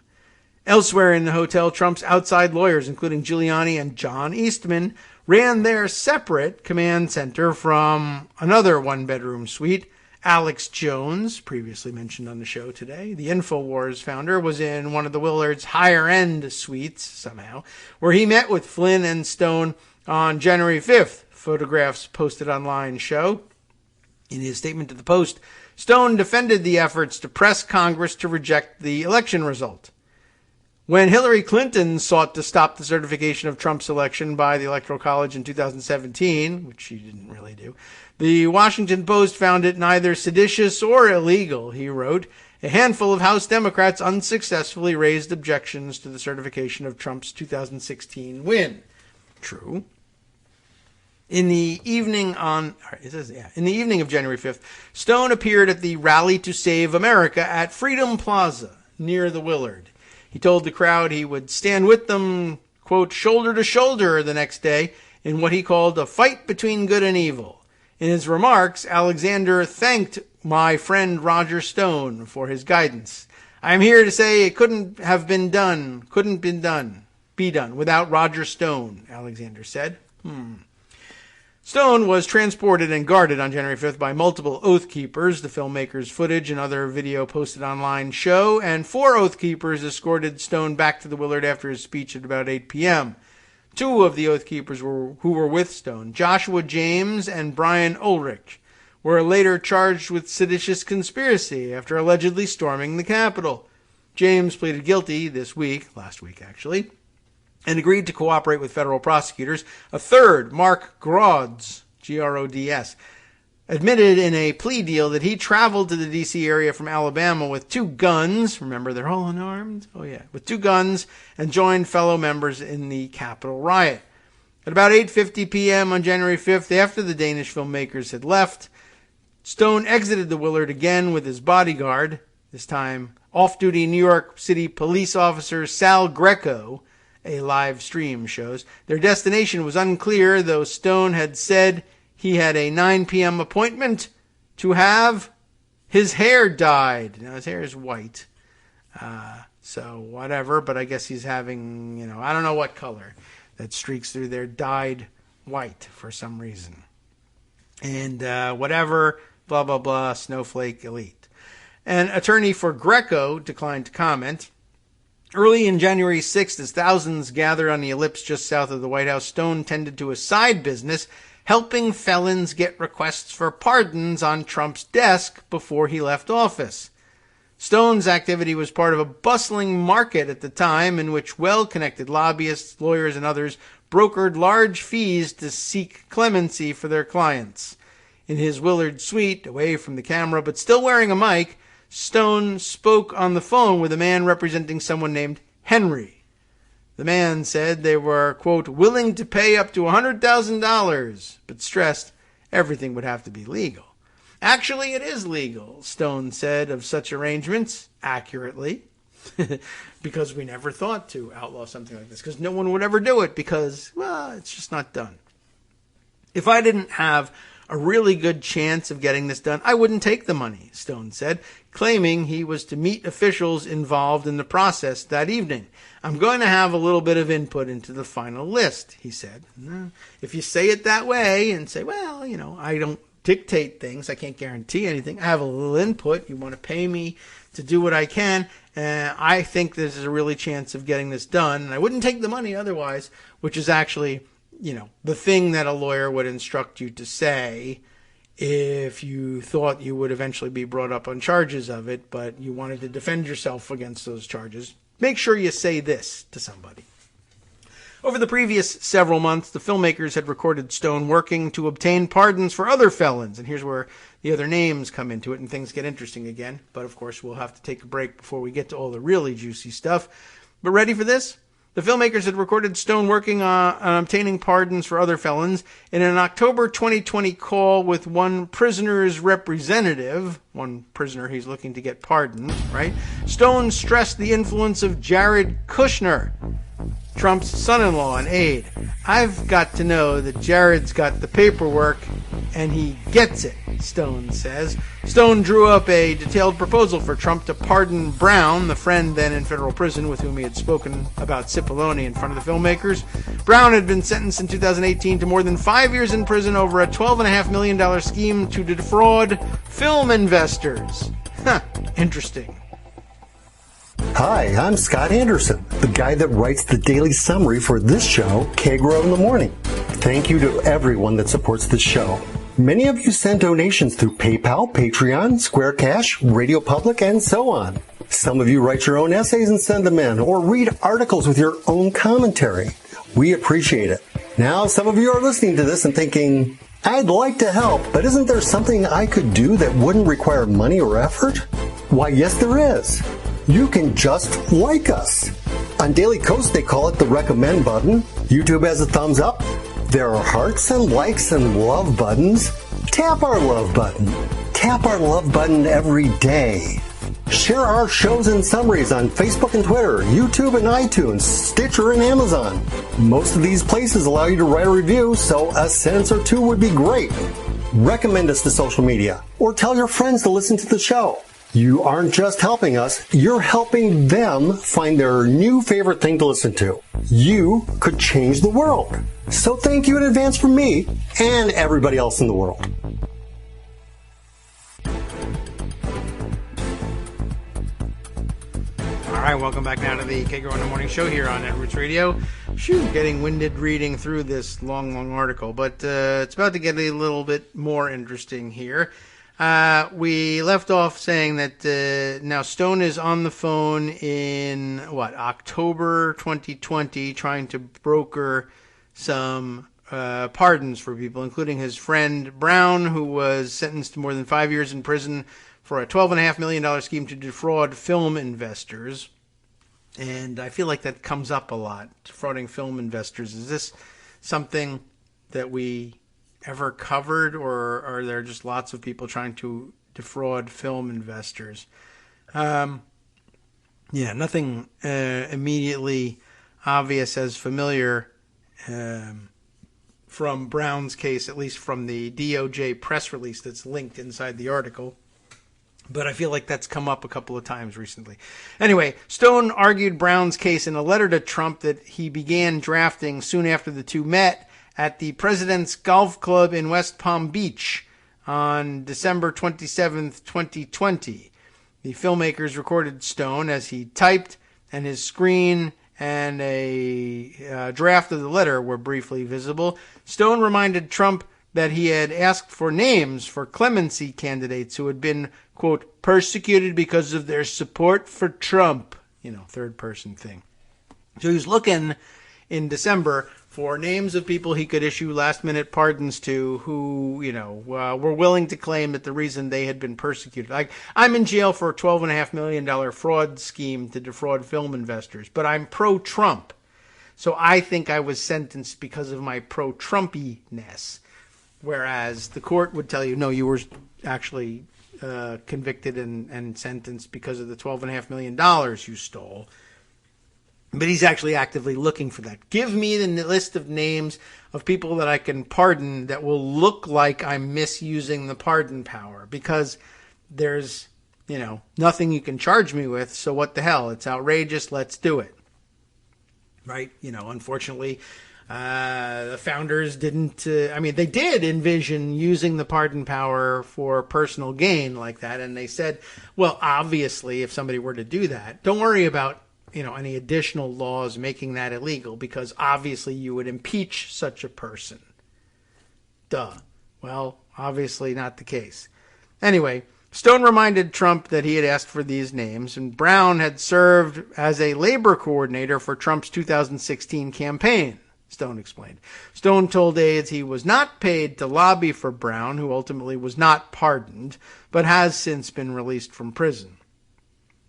Elsewhere in the hotel, Trump's outside lawyers, including Giuliani and John Eastman, ran their separate command center from another one-bedroom suite. Alex Jones, previously mentioned on the show today, the InfoWars founder, was in one of the Willards' higher-end suites, somehow, where he met with Flynn and Stone on January 5th, photographs posted online show. In his statement to the Post, Stone defended the efforts to press Congress to reject the election result. When Hillary Clinton sought to stop the certification of Trump's election by the Electoral College in 2017, which she didn't really do, the Washington Post found it neither seditious or illegal, he wrote. A handful of House Democrats unsuccessfully raised objections to the certification of Trump's 2016 win. True. In the evening of January 5th, Stone appeared at the Rally to Save America at Freedom Plaza near the Willard. He told the crowd he would stand with them, quote, shoulder to shoulder the next day in what he called a fight between good and evil. In his remarks, Alexander thanked my friend Roger Stone for his guidance. I am here to say it couldn't be done without Roger Stone, Alexander said. Stone was transported and guarded on January 5th by multiple Oath Keepers. The filmmaker's footage and other video posted online show, and 4 Oath Keepers escorted Stone back to the Willard after his speech at about 8 p.m. 2 of the Oath Keepers who were with Stone, Joshua James and Brian Ulrich, were later charged with seditious conspiracy after allegedly storming the Capitol. James pleaded guilty last week actually, and agreed to cooperate with federal prosecutors. A third, Mark Grods, G-R-O-D-S, admitted in a plea deal that he traveled to the D.C. area from Alabama with 2 guns. Remember, they're all unarmed? Oh, yeah. With 2 guns, and joined fellow members in the Capitol riot. At about 8:50 p.m. on January 5th, after the Danish filmmakers had left, Stone exited the Willard again with his bodyguard, this time off-duty New York City police officer Sal Greco, a live stream shows. Their destination was unclear, though Stone had said he had a 9 p.m. appointment to have his hair dyed. Now, his hair is white, so whatever, but I guess he's having, I don't know what color that streaks through there, dyed white for some reason. And whatever, blah, blah, blah, snowflake elite. An attorney for Greco declined to comment. Early in January 6th, as thousands gathered on the ellipse just south of the White House, Stone tended to a side business, helping felons get requests for pardons on Trump's desk before he left office. Stone's activity was part of a bustling market at the time in which well-connected lobbyists, lawyers, and others brokered large fees to seek clemency for their clients. In his Willard suite, away from the camera but still wearing a mic, Stone spoke on the phone with a man representing someone named Henry. The man said they were, quote, willing to pay up to $100,000, but stressed everything would have to be legal. Actually, it is legal, Stone said of such arrangements, accurately, because we never thought to outlaw something like this, because no one would ever do it, because, well, it's just not done. If I didn't have a really good chance of getting this done, I wouldn't take the money, Stone said, claiming he was to meet officials involved in the process that evening. I'm going to have a little bit of input into the final list, he said. If you say it that way and say, well, I don't dictate things, I can't guarantee anything, I have a little input, you want to pay me to do what I can, I think there's a really chance of getting this done, and I wouldn't take the money otherwise, which is actually the thing that a lawyer would instruct you to say if you thought you would eventually be brought up on charges of it, but you wanted to defend yourself against those charges. make sure you say this to somebody. Over the previous several months, the filmmakers had recorded Stone working to obtain pardons for other felons. And here's where the other names come into it and things get interesting again. But of course, we'll have to take a break before we get to all the really juicy stuff. But ready for this? The filmmakers had recorded Stone working on obtaining pardons for other felons. In an October 2020 call with one prisoner's representative, one prisoner he's looking to get pardoned, right? Stone stressed the influence of Jared Kushner, Trump's son-in-law and aide. I've got to know that Jared's got the paperwork and he gets it, Stone says. Stone drew up a detailed proposal for Trump to pardon Brown, the friend then in federal prison with whom he had spoken about Cipollone in front of the filmmakers. Brown had been sentenced in 2018 to more than 5 years in prison over a $12.5 million scheme to defraud film investors. Interesting. Hi, I'm Scott Anderson, the guy that writes the daily summary for this show, Kagro in the Morning. Thank you to everyone that supports this show. Many of you send donations through PayPal, Patreon, Square Cash, Radio Public, and so on. Some of you write your own essays and send them in, or read articles with your own commentary. We appreciate it. Now, some of you are listening to this and thinking, I'd like to help, but isn't there something I could do that wouldn't require money or effort? Why, yes, there is. You can just like us. On Daily Kos, they call it the recommend button. YouTube has a thumbs up. There are hearts and likes and love buttons. Tap our love button. Tap our love button every day. Share our shows and summaries on Facebook and Twitter, YouTube and iTunes, Stitcher and Amazon. Most of these places allow you to write a review, so a sentence or two would be great. Recommend us to social media, or tell your friends to listen to the show. You aren't just helping us, you're helping them find their new favorite thing to listen to. You could change the world. So thank you in advance from me and everybody else in the world. All right, welcome back now to the Kagro in the Morning Show here on Edwards Radio. Getting winded reading through this long article, but it's about to get a little bit more interesting here. We left off saying that now Stone is on the phone in, October 2020, trying to broker some pardons for people, including his friend Brown, who was sentenced to more than 5 years in prison for a $12.5 million scheme to defraud film investors. And I feel like that comes up a lot, defrauding film investors. Is this something that we ever covered, or are there just lots of people trying to defraud film investors? Nothing immediately obvious as familiar from Brown's case, at least from the DOJ press release that's linked inside the article. But I feel like that's come up a couple of times recently. Anyway, Stone argued Brown's case in a letter to Trump that he began drafting soon after the two met at the President's Golf Club in West Palm Beach on December 27th, 2020. The filmmakers recorded Stone as he typed, and his screen and a draft of the letter were briefly visible. Stone reminded Trump that he had asked for names for clemency candidates who had been, quote, persecuted because of their support for Trump. Third person thing. So he was looking in December for names of people he could issue last-minute pardons to who, were willing to claim that the reason they had been persecuted. Like, I'm in jail for a $12.5 million fraud scheme to defraud film investors, but I'm pro-Trump. So I think I was sentenced because of my pro-Trumpiness. Whereas the court would tell you, no, you were actually convicted and sentenced because of the $12.5 million you stole. But he's actually actively looking for that. Give me the list of names of people that I can pardon that will look like I'm misusing the pardon power, because there's, nothing you can charge me with. So what the hell? It's outrageous. Let's do it. Right? Unfortunately, the founders didn't, they did envision using the pardon power for personal gain like that. And they said, well, obviously, if somebody were to do that, don't worry about any additional laws making that illegal, because obviously you would impeach such a person. Duh. Well, obviously not the case. Anyway, Stone reminded Trump that he had asked for these names, and Brown had served as a labor coordinator for Trump's 2016 campaign, Stone explained. Stone told aides he was not paid to lobby for Brown, who ultimately was not pardoned, but has since been released from prison.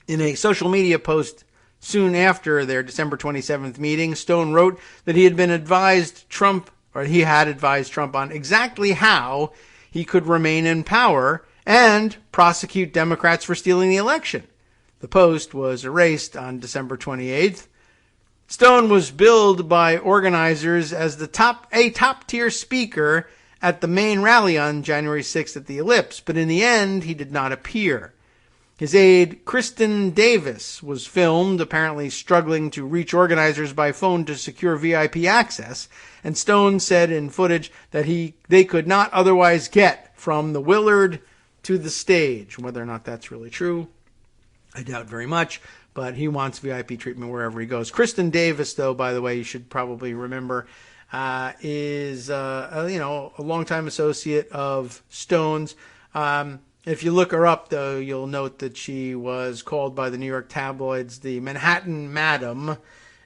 In a social media post soon after their December 27th meeting, Stone wrote that he had advised Trump on exactly how he could remain in power and prosecute Democrats for stealing the election. The post was erased on December 28th. Stone was billed by organizers as a top-tier speaker at the main rally on January 6th at the Ellipse, but in the end, he did not appear. His aide, Kristen Davis, was filmed apparently struggling to reach organizers by phone to secure VIP access, and Stone said in footage that they could not otherwise get from the Willard to the stage. Whether or not that's really true, I doubt very much, but he wants VIP treatment wherever he goes. Kristen Davis, though, by the way, you should probably remember, is a longtime associate of Stone's. If you look her up, though, you'll note that she was called by the New York tabloids the Manhattan Madam,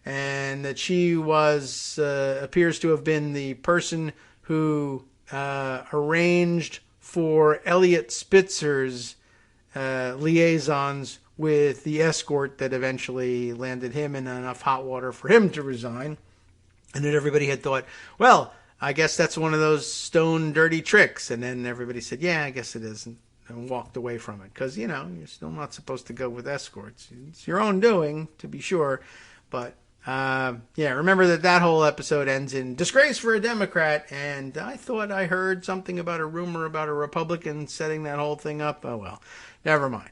and that she appears to have been the person who arranged for Elliot Spitzer's liaisons with the escort that eventually landed him in enough hot water for him to resign. And then everybody had thought, well, I guess that's one of those Stone dirty tricks. And then everybody said, yeah, I guess it is, and walked away from it. Because, you're still not supposed to go with escorts. It's your own doing, to be sure. But, remember that whole episode ends in disgrace for a Democrat. And I thought I heard something about a rumor about a Republican setting that whole thing up. Oh, well, never mind.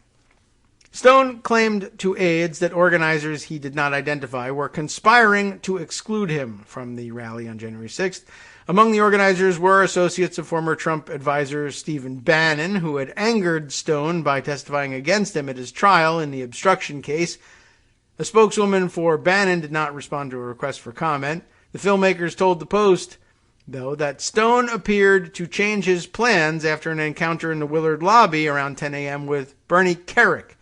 Stone claimed to aides that organizers he did not identify were conspiring to exclude him from the rally on January 6th. Among the organizers were associates of former Trump advisor Stephen Bannon, who had angered Stone by testifying against him at his trial in the obstruction case. A spokeswoman for Bannon did not respond to a request for comment. The filmmakers told the Post, though, that Stone appeared to change his plans after an encounter in the Willard lobby around 10 a.m. with Bernie Kerik,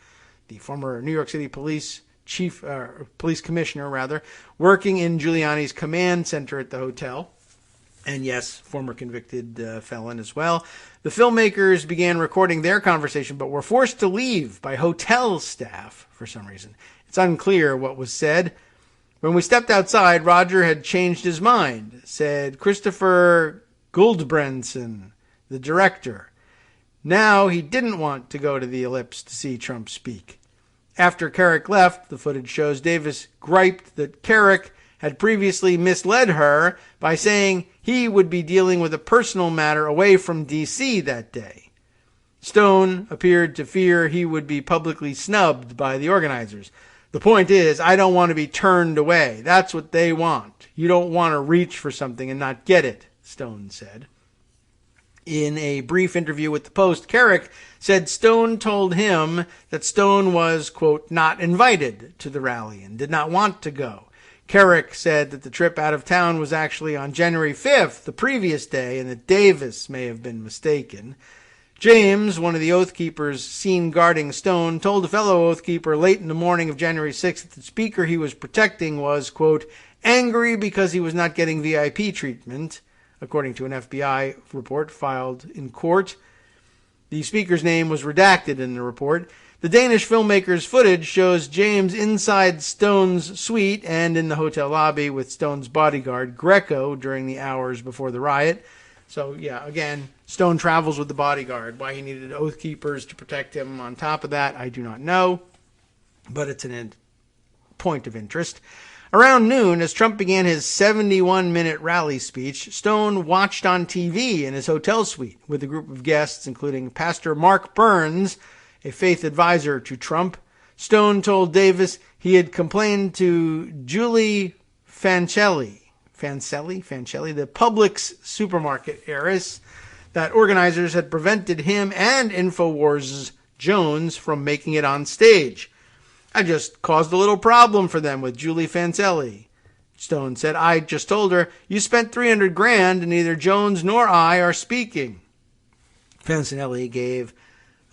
the former New York City police commissioner, working in Giuliani's command center at the hotel. And yes, former convicted felon as well. The filmmakers began recording their conversation, but were forced to leave by hotel staff for some reason. It's unclear what was said. When we stepped outside, Roger had changed his mind, said Christopher Guldbrandsen, the director. Now he didn't want to go to the Ellipse to see Trump speak. After Kerik left, the footage shows Davis griped that Kerik had previously misled her by saying he would be dealing with a personal matter away from D.C. that day. Stone appeared to fear he would be publicly snubbed by the organizers. The point is, I don't want to be turned away. That's what they want. You don't want to reach for something and not get it, Stone said. In a brief interview with the Post, Kerik said Stone told him that Stone was, quote, not invited to the rally and did not want to go. Kerik said that the trip out of town was actually on January 5th, the previous day, and that Davis may have been mistaken. James, one of the Oath Keepers seen guarding Stone, told a fellow Oath Keeper late in the morning of January 6th that the speaker he was protecting was, quote, angry because he was not getting VIP treatment, according to an FBI report filed in court. The speaker's name was redacted in the report. The Danish filmmaker's footage shows James inside Stone's suite and in the hotel lobby with Stone's bodyguard, Greco, during the hours before the riot. So, yeah, again, Stone travels with the bodyguard. Why he needed Oath Keepers to protect him on top of that, I do not know. But it's a point of interest. Around noon, as Trump began his 71-minute rally speech, Stone watched on TV in his hotel suite with a group of guests, including Pastor Mark Burns, a faith advisor to Trump. Stone told Davis he had complained to Julie Fancelli, the Publix supermarket heiress, that organizers had prevented him and InfoWars' Jones from making it on stage. I just caused a little problem for them with Julie Fancelli. Stone said, I just told her, you spent $300,000 and neither Jones nor I are speaking. Fancelli gave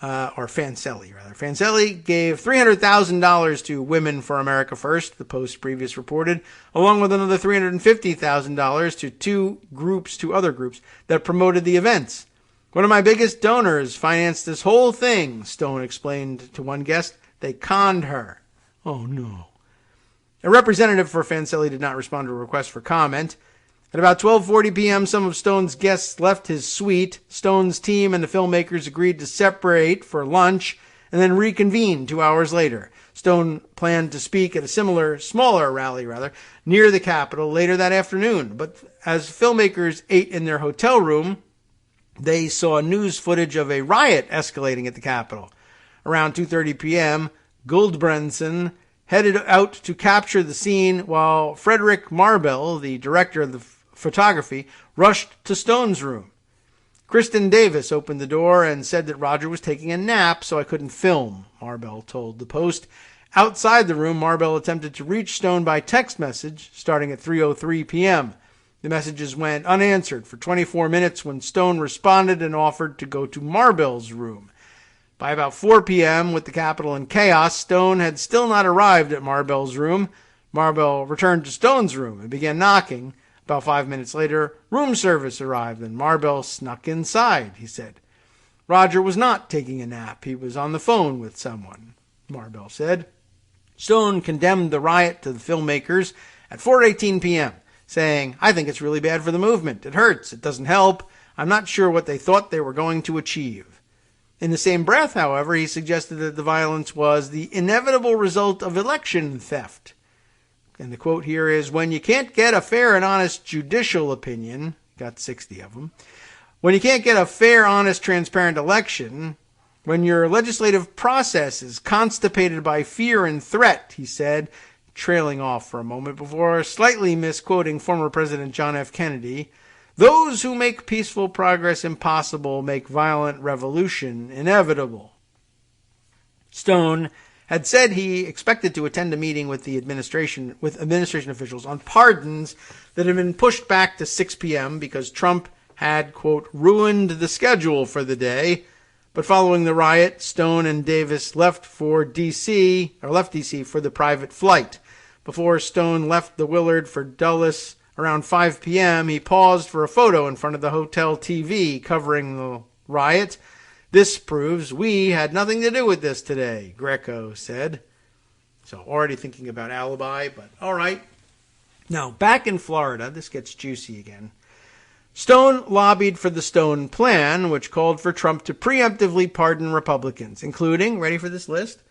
or Fancelli, rather. Fancelli gave $300,000 to Women for America First, the Post previous reported, along with another $350,000 to two other groups that promoted the events. One of my biggest donors financed this whole thing, Stone explained to one guest. They conned her. Oh, no. A representative for Fancelli did not respond to a request for comment. At about 12:40 p.m., some of Stone's guests left his suite. Stone's team and the filmmakers agreed to separate for lunch and then reconvene 2 hours later. Stone planned to speak at a smaller rally, near the Capitol later that afternoon. But as filmmakers ate in their hotel room, they saw news footage of a riot escalating at the Capitol. Around 2:30 p.m., Guldbrandsen headed out to capture the scene while Frederick Marbell, the director of the photography, rushed to Stone's room. Kristen Davis opened the door and said that Roger was taking a nap, so I couldn't film, Marbell told the Post. Outside the room, Marbell attempted to reach Stone by text message starting at 3:03 p.m. The messages went unanswered for 24 minutes when Stone responded and offered to go to Marbell's room. By about 4 p.m., with the Capitol in chaos, Stone had still not arrived at Marbell's room. Marbell returned to Stone's room and began knocking. About 5 minutes later, room service arrived and Marbell snuck inside, he said. Roger was not taking a nap. He was on the phone with someone, Marbell said. Stone condemned the riot to the filmmakers at 4:18 p.m., saying, I think it's really bad for the movement. It hurts. It doesn't help. I'm not sure what they thought they were going to achieve. In the same breath, however, he suggested that the violence was the inevitable result of election theft. And the quote here is, when you can't get a fair and honest judicial opinion, got 60 of them, when you can't get a fair, honest, transparent election, when your legislative process is constipated by fear and threat, he said, trailing off for a moment before slightly misquoting former President John F. Kennedy, those who make peaceful progress impossible make violent revolution inevitable. Stone had said he expected to attend a meeting with administration officials on pardons that had been pushed back to 6 p.m. because Trump had, quote, ruined the schedule for the day. But following the riot, Stone and Davis left D.C. for the private flight. Before Stone left the Willard for Dulles around 5 p.m., he paused for a photo in front of the hotel TV covering the riot. This proves we had nothing to do with this today, Greco said. So already thinking about alibi, but all right. Now, back in Florida, this gets juicy again. Stone lobbied for the Stone Plan, which called for Trump to preemptively pardon Republicans, including, ready for this list,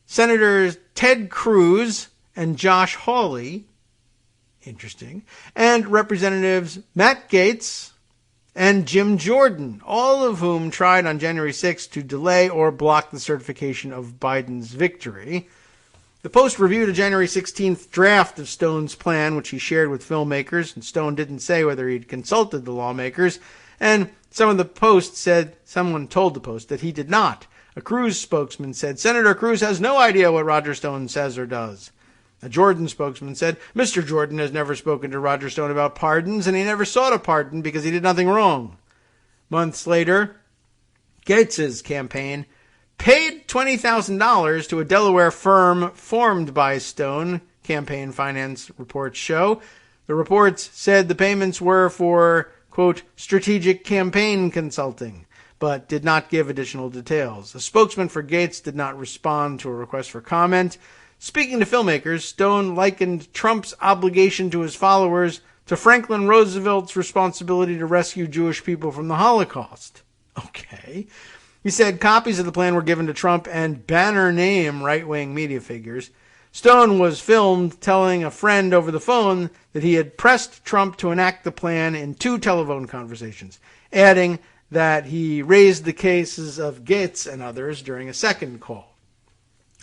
Senators Ted Cruz and Josh Hawley, interesting, and Representatives Matt Gaetz and Jim Jordan, all of whom tried on January 6th to delay or block the certification of Biden's victory. The Post reviewed a January 16th draft of Stone's plan, which he shared with filmmakers, and Stone didn't say whether he'd consulted the lawmakers, and someone told the Post that he did not. A Cruz spokesman said, Senator Cruz has no idea what Roger Stone says or does. A Jordan spokesman said, Mr. Jordan has never spoken to Roger Stone about pardons, and he never sought a pardon because he did nothing wrong. Months later, Gaetz's campaign paid $20,000 to a Delaware firm formed by Stone, campaign finance reports show. The reports said the payments were for, quote, strategic campaign consulting, but did not give additional details. A spokesman for Gaetz did not respond to a request for comment. Speaking to filmmakers, Stone likened Trump's obligation to his followers to Franklin Roosevelt's responsibility to rescue Jewish people from the Holocaust. Okay. He said copies of the plan were given to Trump and banner name right-wing media figures. Stone was filmed telling a friend over the phone that he had pressed Trump to enact the plan in 2 telephone conversations, adding that he raised the cases of Gaetz and others during a second call.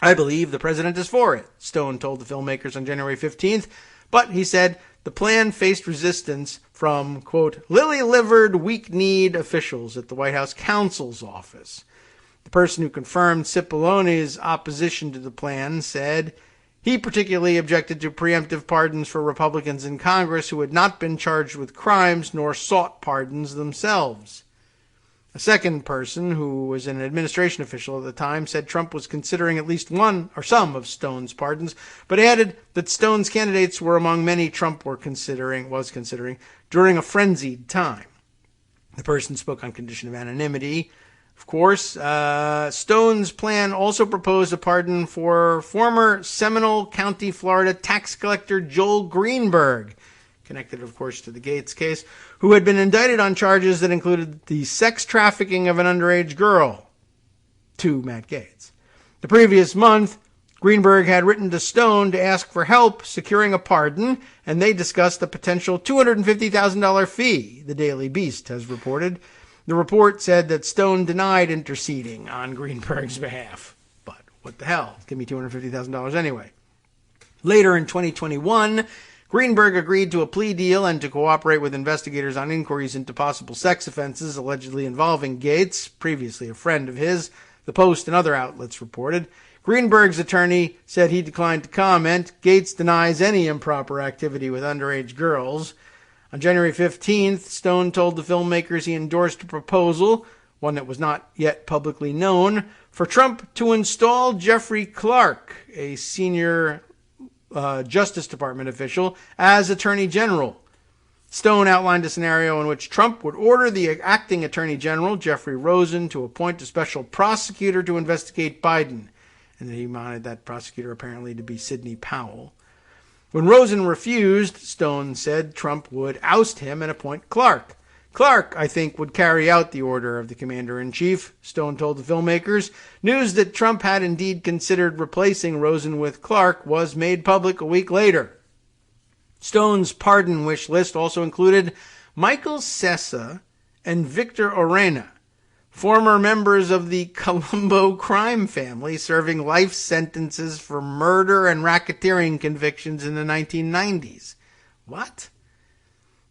I believe the president is for it, Stone told the filmmakers on January 15th, but he said the plan faced resistance from, quote, lily-livered, weak-kneed officials at the White House counsel's office. The person who confirmed Cipollone's opposition to the plan said he particularly objected to preemptive pardons for Republicans in Congress who had not been charged with crimes nor sought pardons themselves. A second person, who was an administration official at the time, said Trump was considering at least one or some of Stone's pardons, but added that Stone's candidates were among many Trump was considering during a frenzied time. The person spoke on condition of anonymity. Of course, Stone's plan also proposed a pardon for former Seminole County, Florida tax collector Joel Greenberg, connected, of course, to the Gates case, who had been indicted on charges that included the sex trafficking of an underage girl to Matt Gaetz. The previous month, Greenberg had written to Stone to ask for help securing a pardon, and they discussed a potential $250,000 fee, the Daily Beast has reported. The report said that Stone denied interceding on Greenberg's behalf. But what the hell? Give me $250,000 anyway. Later in 2021, Greenberg agreed to a plea deal and to cooperate with investigators on inquiries into possible sex offenses allegedly involving Gaetz, previously a friend of his, the Post and other outlets reported. Greenberg's attorney said he declined to comment. Gaetz denies any improper activity with underage girls. On January 15th, Stone told the filmmakers he endorsed a proposal, one that was not yet publicly known, for Trump to install Jeffrey Clark, a senior Justice Department official, as Attorney General. Stone outlined a scenario in which Trump would order the acting Attorney General, Jeffrey Rosen, to appoint a special prosecutor to investigate Biden, and that he wanted that prosecutor apparently to be Sidney Powell. When Rosen refused, Stone said Trump would oust him and appoint Clark. Clark, I think, would carry out the order of the commander-in-chief, Stone told the filmmakers. News that Trump had indeed considered replacing Rosen with Clark was made public a week later. Stone's pardon wish list also included Michael Sessa and Victor Orena, former members of the Colombo crime family serving life sentences for murder and racketeering convictions in the 1990s. What?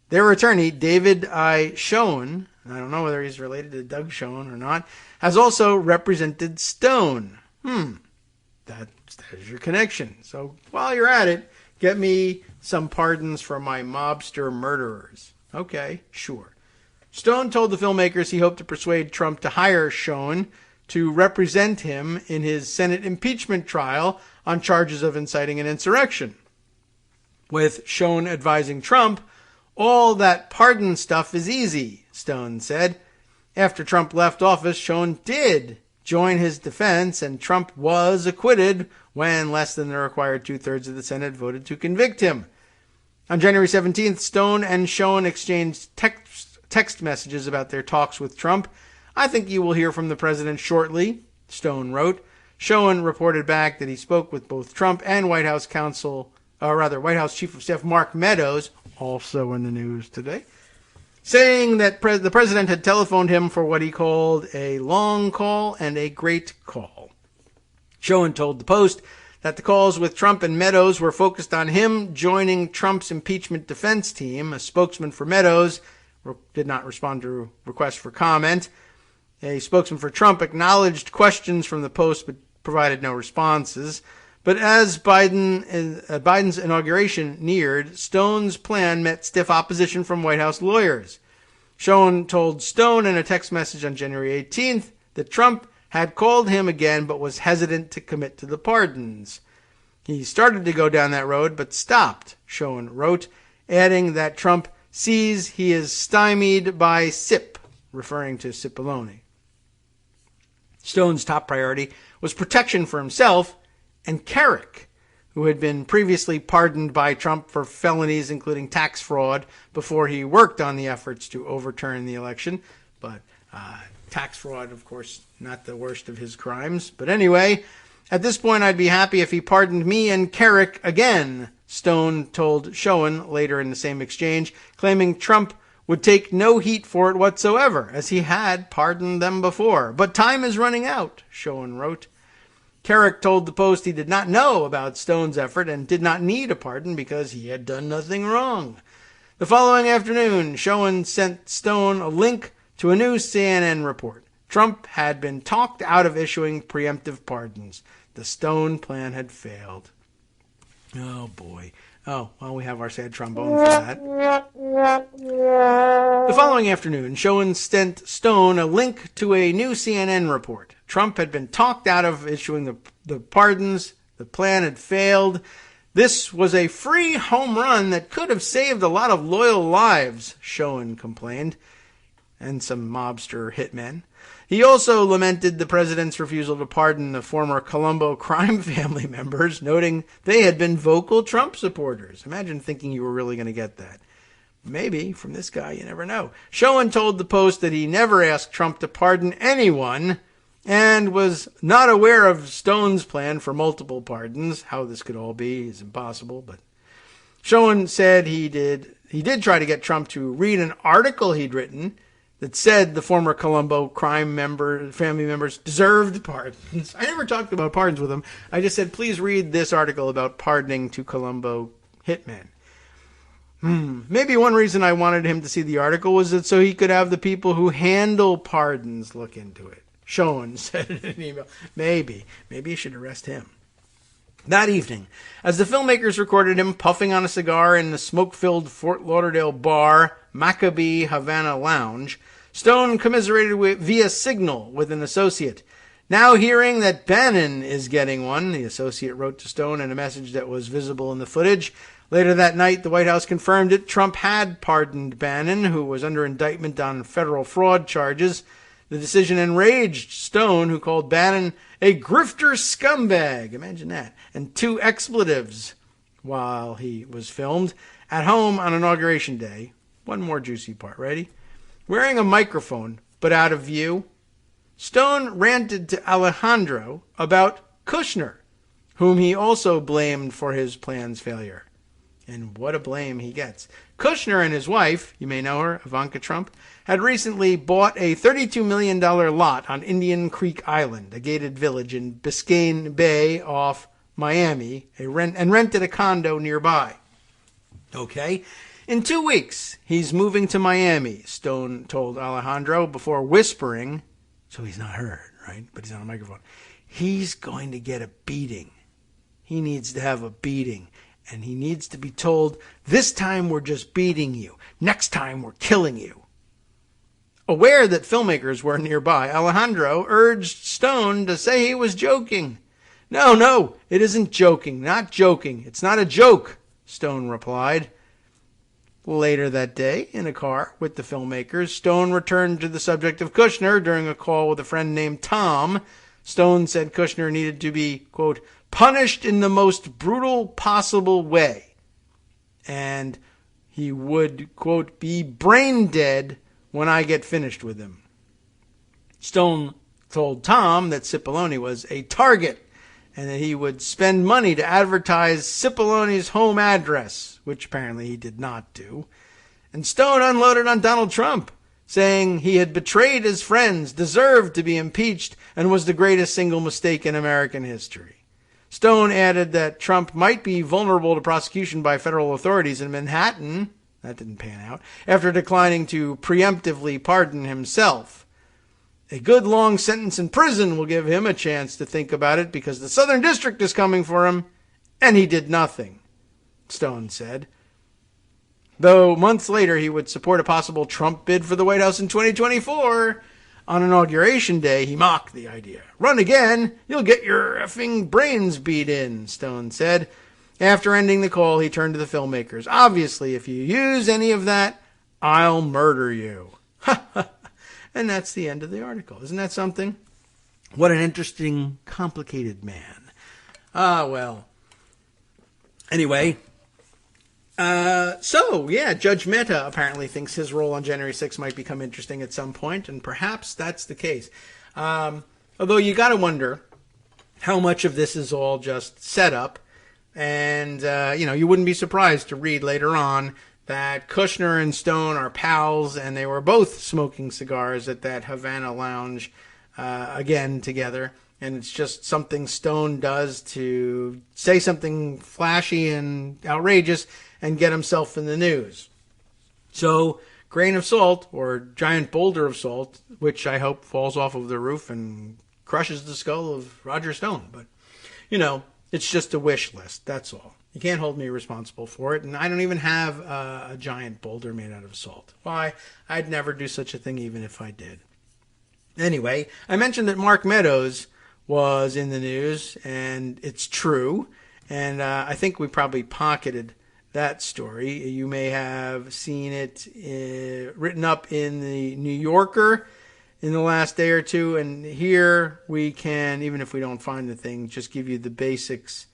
Their attorney, David I. Schoen, I don't know whether he's related to Doug Schoen or not, has also represented Stone. There's your connection. So while you're at it, get me some pardons for my mobster murderers. Okay, sure. Stone told the filmmakers he hoped to persuade Trump to hire Schoen to represent him in his Senate impeachment trial on charges of inciting an insurrection. With Schoen advising Trump, all that pardon stuff is easy, Stone said. After Trump left office, Schoen did join his defense, and Trump was acquitted when less than the required two-thirds of the Senate voted to convict him. On January 17th, Stone and Schoen exchanged text messages about their talks with Trump. I think you will hear from the president shortly, Stone wrote. Schoen reported back that he spoke with both Trump and White House Chief of Staff Mark Meadows, also in the news today, saying that the president had telephoned him for what he called a long call and a great call. Schoen told the Post that the calls with Trump and Meadows were focused on him joining Trump's impeachment defense team. A spokesman for Meadows did not respond to requests for comment. A spokesman for Trump acknowledged questions from the Post but provided no responses. But as Biden's inauguration neared, Stone's plan met stiff opposition from White House lawyers. Schoen told Stone in a text message on January 18th that Trump had called him again but was hesitant to commit to the pardons. He started to go down that road but stopped, Schoen wrote, adding that Trump sees he is stymied by SIP, referring to Cipollone. Stone's top priority was protection for himself and Carrick, who had been previously pardoned by Trump for felonies including tax fraud before he worked on the efforts to overturn the election. But tax fraud, of course, not the worst of his crimes. But anyway, at this point I'd be happy if he pardoned me and Carrick again, Stone told Schoen later in the same exchange, claiming Trump would take no heat for it whatsoever, as he had pardoned them before. But time is running out, Schoen wrote. Carrick told the Post he did not know about Stone's effort and did not need a pardon because he had done nothing wrong. The following afternoon, Schoen sent Stone a link to a new CNN report. Trump had been talked out of issuing preemptive pardons. The Stone plan had failed. Oh, boy. Oh, well, we have our sad trombone for that. The following following afternoon, Schoen sent Stone a link to a new CNN report. Trump had been talked out of issuing the pardons. The plan had failed. This was a free home run that could have saved a lot of loyal lives, Schoen complained, and some mobster hitmen. He also lamented the president's refusal to pardon the former Colombo crime family members, noting they had been vocal Trump supporters. Imagine thinking you were really going to get that. Maybe from this guy, you never know. Schoen told the Post that he never asked Trump to pardon anyone and was not aware of Stone's plan for multiple pardons. How this could all be is impossible, but Schoen said he did try to get Trump to read an article he'd written that said the former Colombo crime family members deserved pardons. I never talked about pardons with him. I just said, please read this article about pardoning to Colombo hitmen. Maybe one reason I wanted him to see the article was that so he could have the people who handle pardons look into it. Schoen said in an email. Maybe you should arrest him. That evening, as the filmmakers recorded him puffing on a cigar in the smoke-filled Fort Lauderdale bar Maccabee Havana Lounge, Stone commiserated via Signal with an associate. Now hearing that Bannon is getting one, the associate wrote to Stone in a message that was visible in the footage. Later that night, the White House confirmed it. Trump had pardoned Bannon, who was under indictment on federal fraud charges. The decision enraged Stone, who called Bannon a grifter scumbag. Imagine that. And 2 expletives while he was filmed at home on Inauguration Day. One more juicy part. Ready? Wearing a microphone, but out of view, Stone ranted to Alejandro about Kushner, whom he also blamed for his plan's failure. And what a blame he gets. Kushner and his wife, you may know her, Ivanka Trump, had recently bought a $32 million lot on Indian Creek Island, a gated village in Biscayne Bay off Miami, and rented a condo nearby. Okay? In 2 weeks, he's moving to Miami, Stone told Alejandro before whispering, so he's not heard, right? But he's on a microphone. He's going to get a beating. He needs to have a beating. And he needs to be told, this time we're just beating you. Next time we're killing you. Aware that filmmakers were nearby, Alejandro urged Stone to say he was joking. No, it isn't joking. Not joking. It's not a joke, Stone replied. Later that day, in a car with the filmmakers, Stone returned to the subject of Kushner during a call with a friend named Tom. Stone said Kushner needed to be, quote, punished in the most brutal possible way. And he would, quote, be brain dead when I get finished with him. Stone told Tom that Cipollone was a target and that he would spend money to advertise Cipollone's home address, which apparently he did not do. And Stone unloaded on Donald Trump, saying he had betrayed his friends, deserved to be impeached, and was the greatest single mistake in American history. Stone added that Trump might be vulnerable to prosecution by federal authorities in Manhattan, that didn't pan out, after declining to preemptively pardon himself. A good long sentence in prison will give him a chance to think about it because the Southern District is coming for him, and he did nothing, Stone said. Though months later he would support a possible Trump bid for the White House in 2024, on Inauguration Day, he mocked the idea. Run again, you'll get your effing brains beat in, Stone said. After ending the call, he turned to the filmmakers. Obviously, if you use any of that, I'll murder you. And that's the end of the article. Isn't that something? What an interesting, complicated man. Well. Anyway. Judge Mehta apparently thinks his role on January 6th might become interesting at some point, and perhaps that's the case. Although you got to wonder how much of this is all just set up, and, you wouldn't be surprised to read later on that Kushner and Stone are pals, and they were both smoking cigars at that Havana lounge, again together. And it's just something Stone does to say something flashy and outrageous and get himself in the news. So, grain of salt, or giant boulder of salt, which I hope falls off of the roof and crushes the skull of Roger Stone. But, it's just a wish list, that's all. You can't hold me responsible for it, and I don't even have a giant boulder made out of salt. Why? I'd never do such a thing even if I did. Anyway, I mentioned that Mark Meadows was in the news, and it's true, and I think we probably pocketed that story. You may have seen it written up in the New Yorker in the last day or two, and here we can, even if we don't find the thing, just give you the basics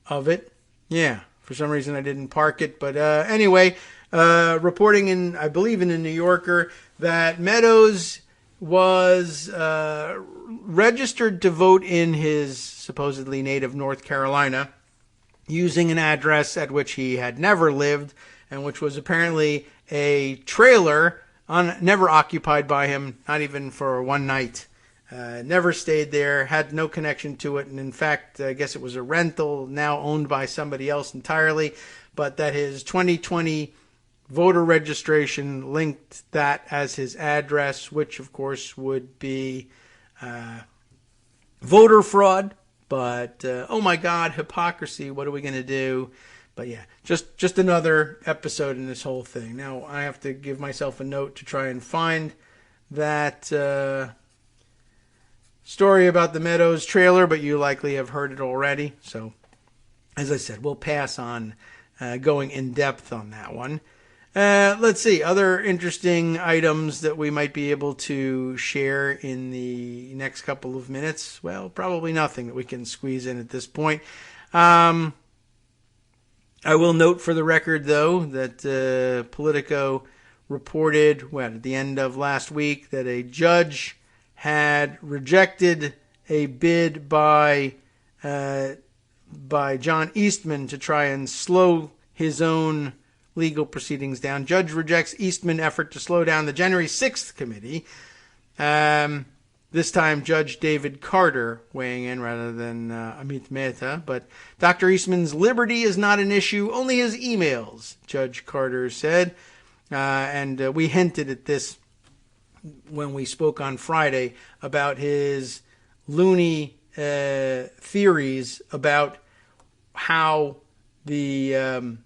of it. Yeah, for some reason I didn't park it, but anyway, reporting in, I believe in the New Yorker, that Meadows was registered to vote in his supposedly native North Carolina using an address at which he had never lived, and which was apparently a trailer never occupied by him, not even for one night. Never stayed there, had no connection to it, and in fact, I guess it was a rental, now owned by somebody else entirely, but that his 2020 voter registration linked that as his address, which of course would be voter fraud. But, oh my God, hypocrisy, what are we going to do? But yeah, just another episode in this whole thing. Now, I have to give myself a note to try and find that story about the Meadows trailer, but you likely have heard it already. So, as I said, we'll pass on going in depth on that one. Let's see, other interesting items that we might be able to share in the next couple of minutes. Well, probably nothing that we can squeeze in at this point. I will note for the record, though, that Politico reported at the end of last week that a judge had rejected a bid by John Eastman to try and slow his own legal proceedings down. Judge rejects Eastman effort to slow down the January 6th committee. This time, Judge David Carter weighing in rather than Amit Mehta. But Dr. Eastman's liberty is not an issue, only his emails, Judge Carter said. And we hinted at this when we spoke on Friday about his loony theories about how the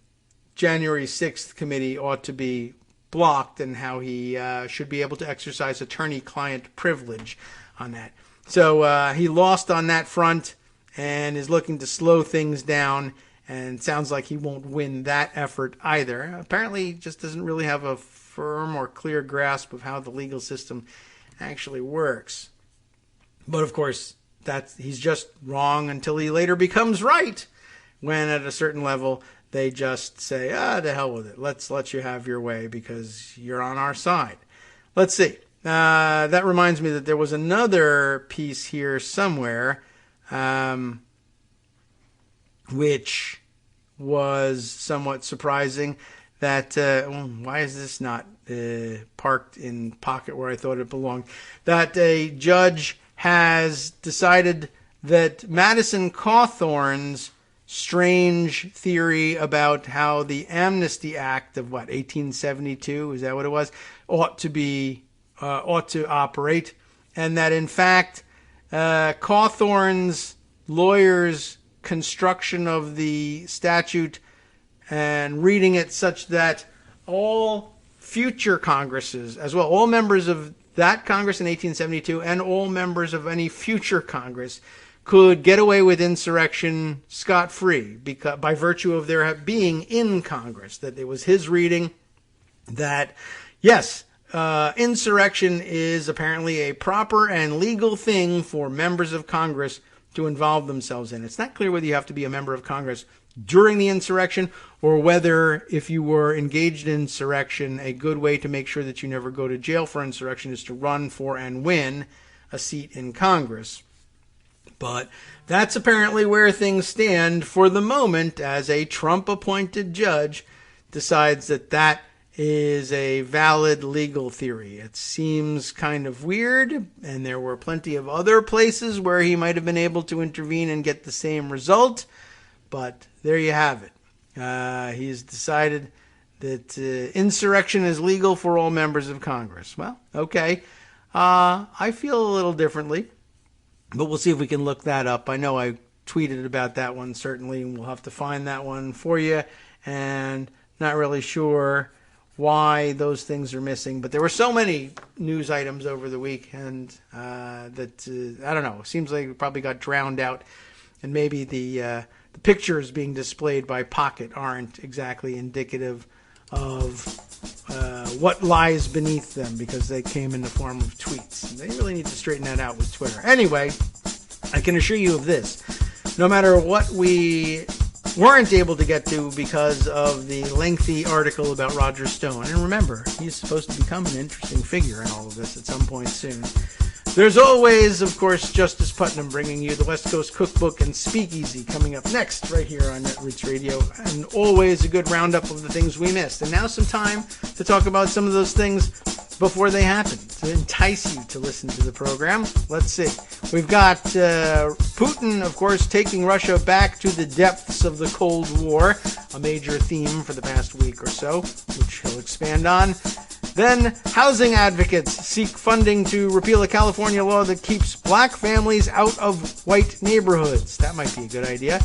January 6th committee ought to be blocked and how he should be able to exercise attorney-client privilege on that. So he lost on that front and is looking to slow things down, and sounds like he won't win that effort either. Apparently he just doesn't really have a firm or clear grasp of how the legal system actually works. But of course, he's just wrong until he later becomes right, when at a certain level they just say, to hell with it. Let's let you have your way because you're on our side. Let's see. That reminds me that there was another piece here somewhere, which was somewhat surprising. That, why is this not parked in pocket where I thought it belonged? That a judge has decided that Madison Cawthorn's strange theory about how the Amnesty Act of 1872, is that what it was, ought to operate, and that in fact Cawthorn's lawyers' construction of the statute and reading it such that all future Congresses, as well, all members of that Congress in 1872 and all members of any future Congress could get away with insurrection scot-free because by virtue of their being in Congress. That it was his reading that, yes, insurrection is apparently a proper and legal thing for members of Congress to involve themselves in. It's not clear whether you have to be a member of Congress during the insurrection or whether, if you were engaged in insurrection, a good way to make sure that you never go to jail for insurrection is to run for and win a seat in Congress. But that's apparently where things stand for the moment, as a Trump-appointed judge decides that that is a valid legal theory. It seems kind of weird, and there were plenty of other places where he might have been able to intervene and get the same result, but there you have it. He's decided that insurrection is legal for all members of Congress. Well, okay. I feel a little differently. But we'll see if we can look that up. I know I tweeted about that one, certainly, and we'll have to find that one for you. And not really sure why those things are missing, but there were so many news items over the weekend that I don't know. Seems like it probably got drowned out, and maybe the pictures being displayed by Pocket aren't exactly indicative of what lies beneath them, because they came in the form of tweets. They really need to straighten that out with Twitter. Anyway, I can assure you of this: no matter what we weren't able to get to because of the lengthy article about Roger Stone. And remember, he's supposed to become an interesting figure in all of this at some point soon. There's always, of course, Justice Putnam bringing you the West Coast Cookbook and Speakeasy coming up next right here on Netroots Radio. And always a good roundup of the things we missed. And now some time to talk about some of those things before they happen, to entice you to listen to the program. Let's see. We've got Putin, of course, taking Russia back to the depths of the Cold War, a major theme for the past week or so, which he'll expand on. Then, housing advocates seek funding to repeal a California law that keeps black families out of white neighborhoods. That might be a good idea.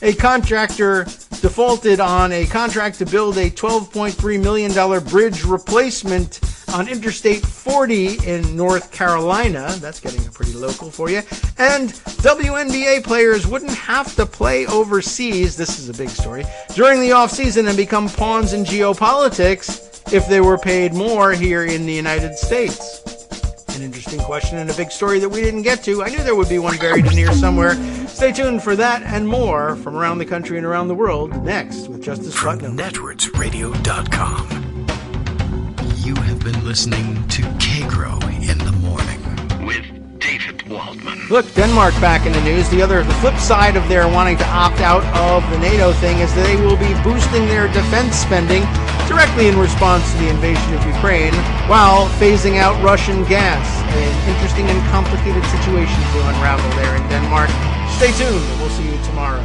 A contractor defaulted on a contract to build a $12.3 million bridge replacement on Interstate 40 in North Carolina. That's getting pretty local for you. And WNBA players wouldn't have to play overseas, this is a big story, during the offseason and become pawns in geopolitics if they were paid more here in the United States. An interesting question and a big story that we didn't get to. I knew there would be one buried in here somewhere. Stay tuned for that and more from around the country and around the world next with Justice Putnam. NetrootsRadio.com. You have been listening to Kagro in the Morning with David Waldman. Look, Denmark back in the news. The flip side of their wanting to opt out of the NATO thing is that they will be boosting their defense spending directly in response to the invasion of Ukraine while phasing out Russian gas. An interesting and complicated situation to unravel there in Denmark. Stay tuned, and we'll see you tomorrow.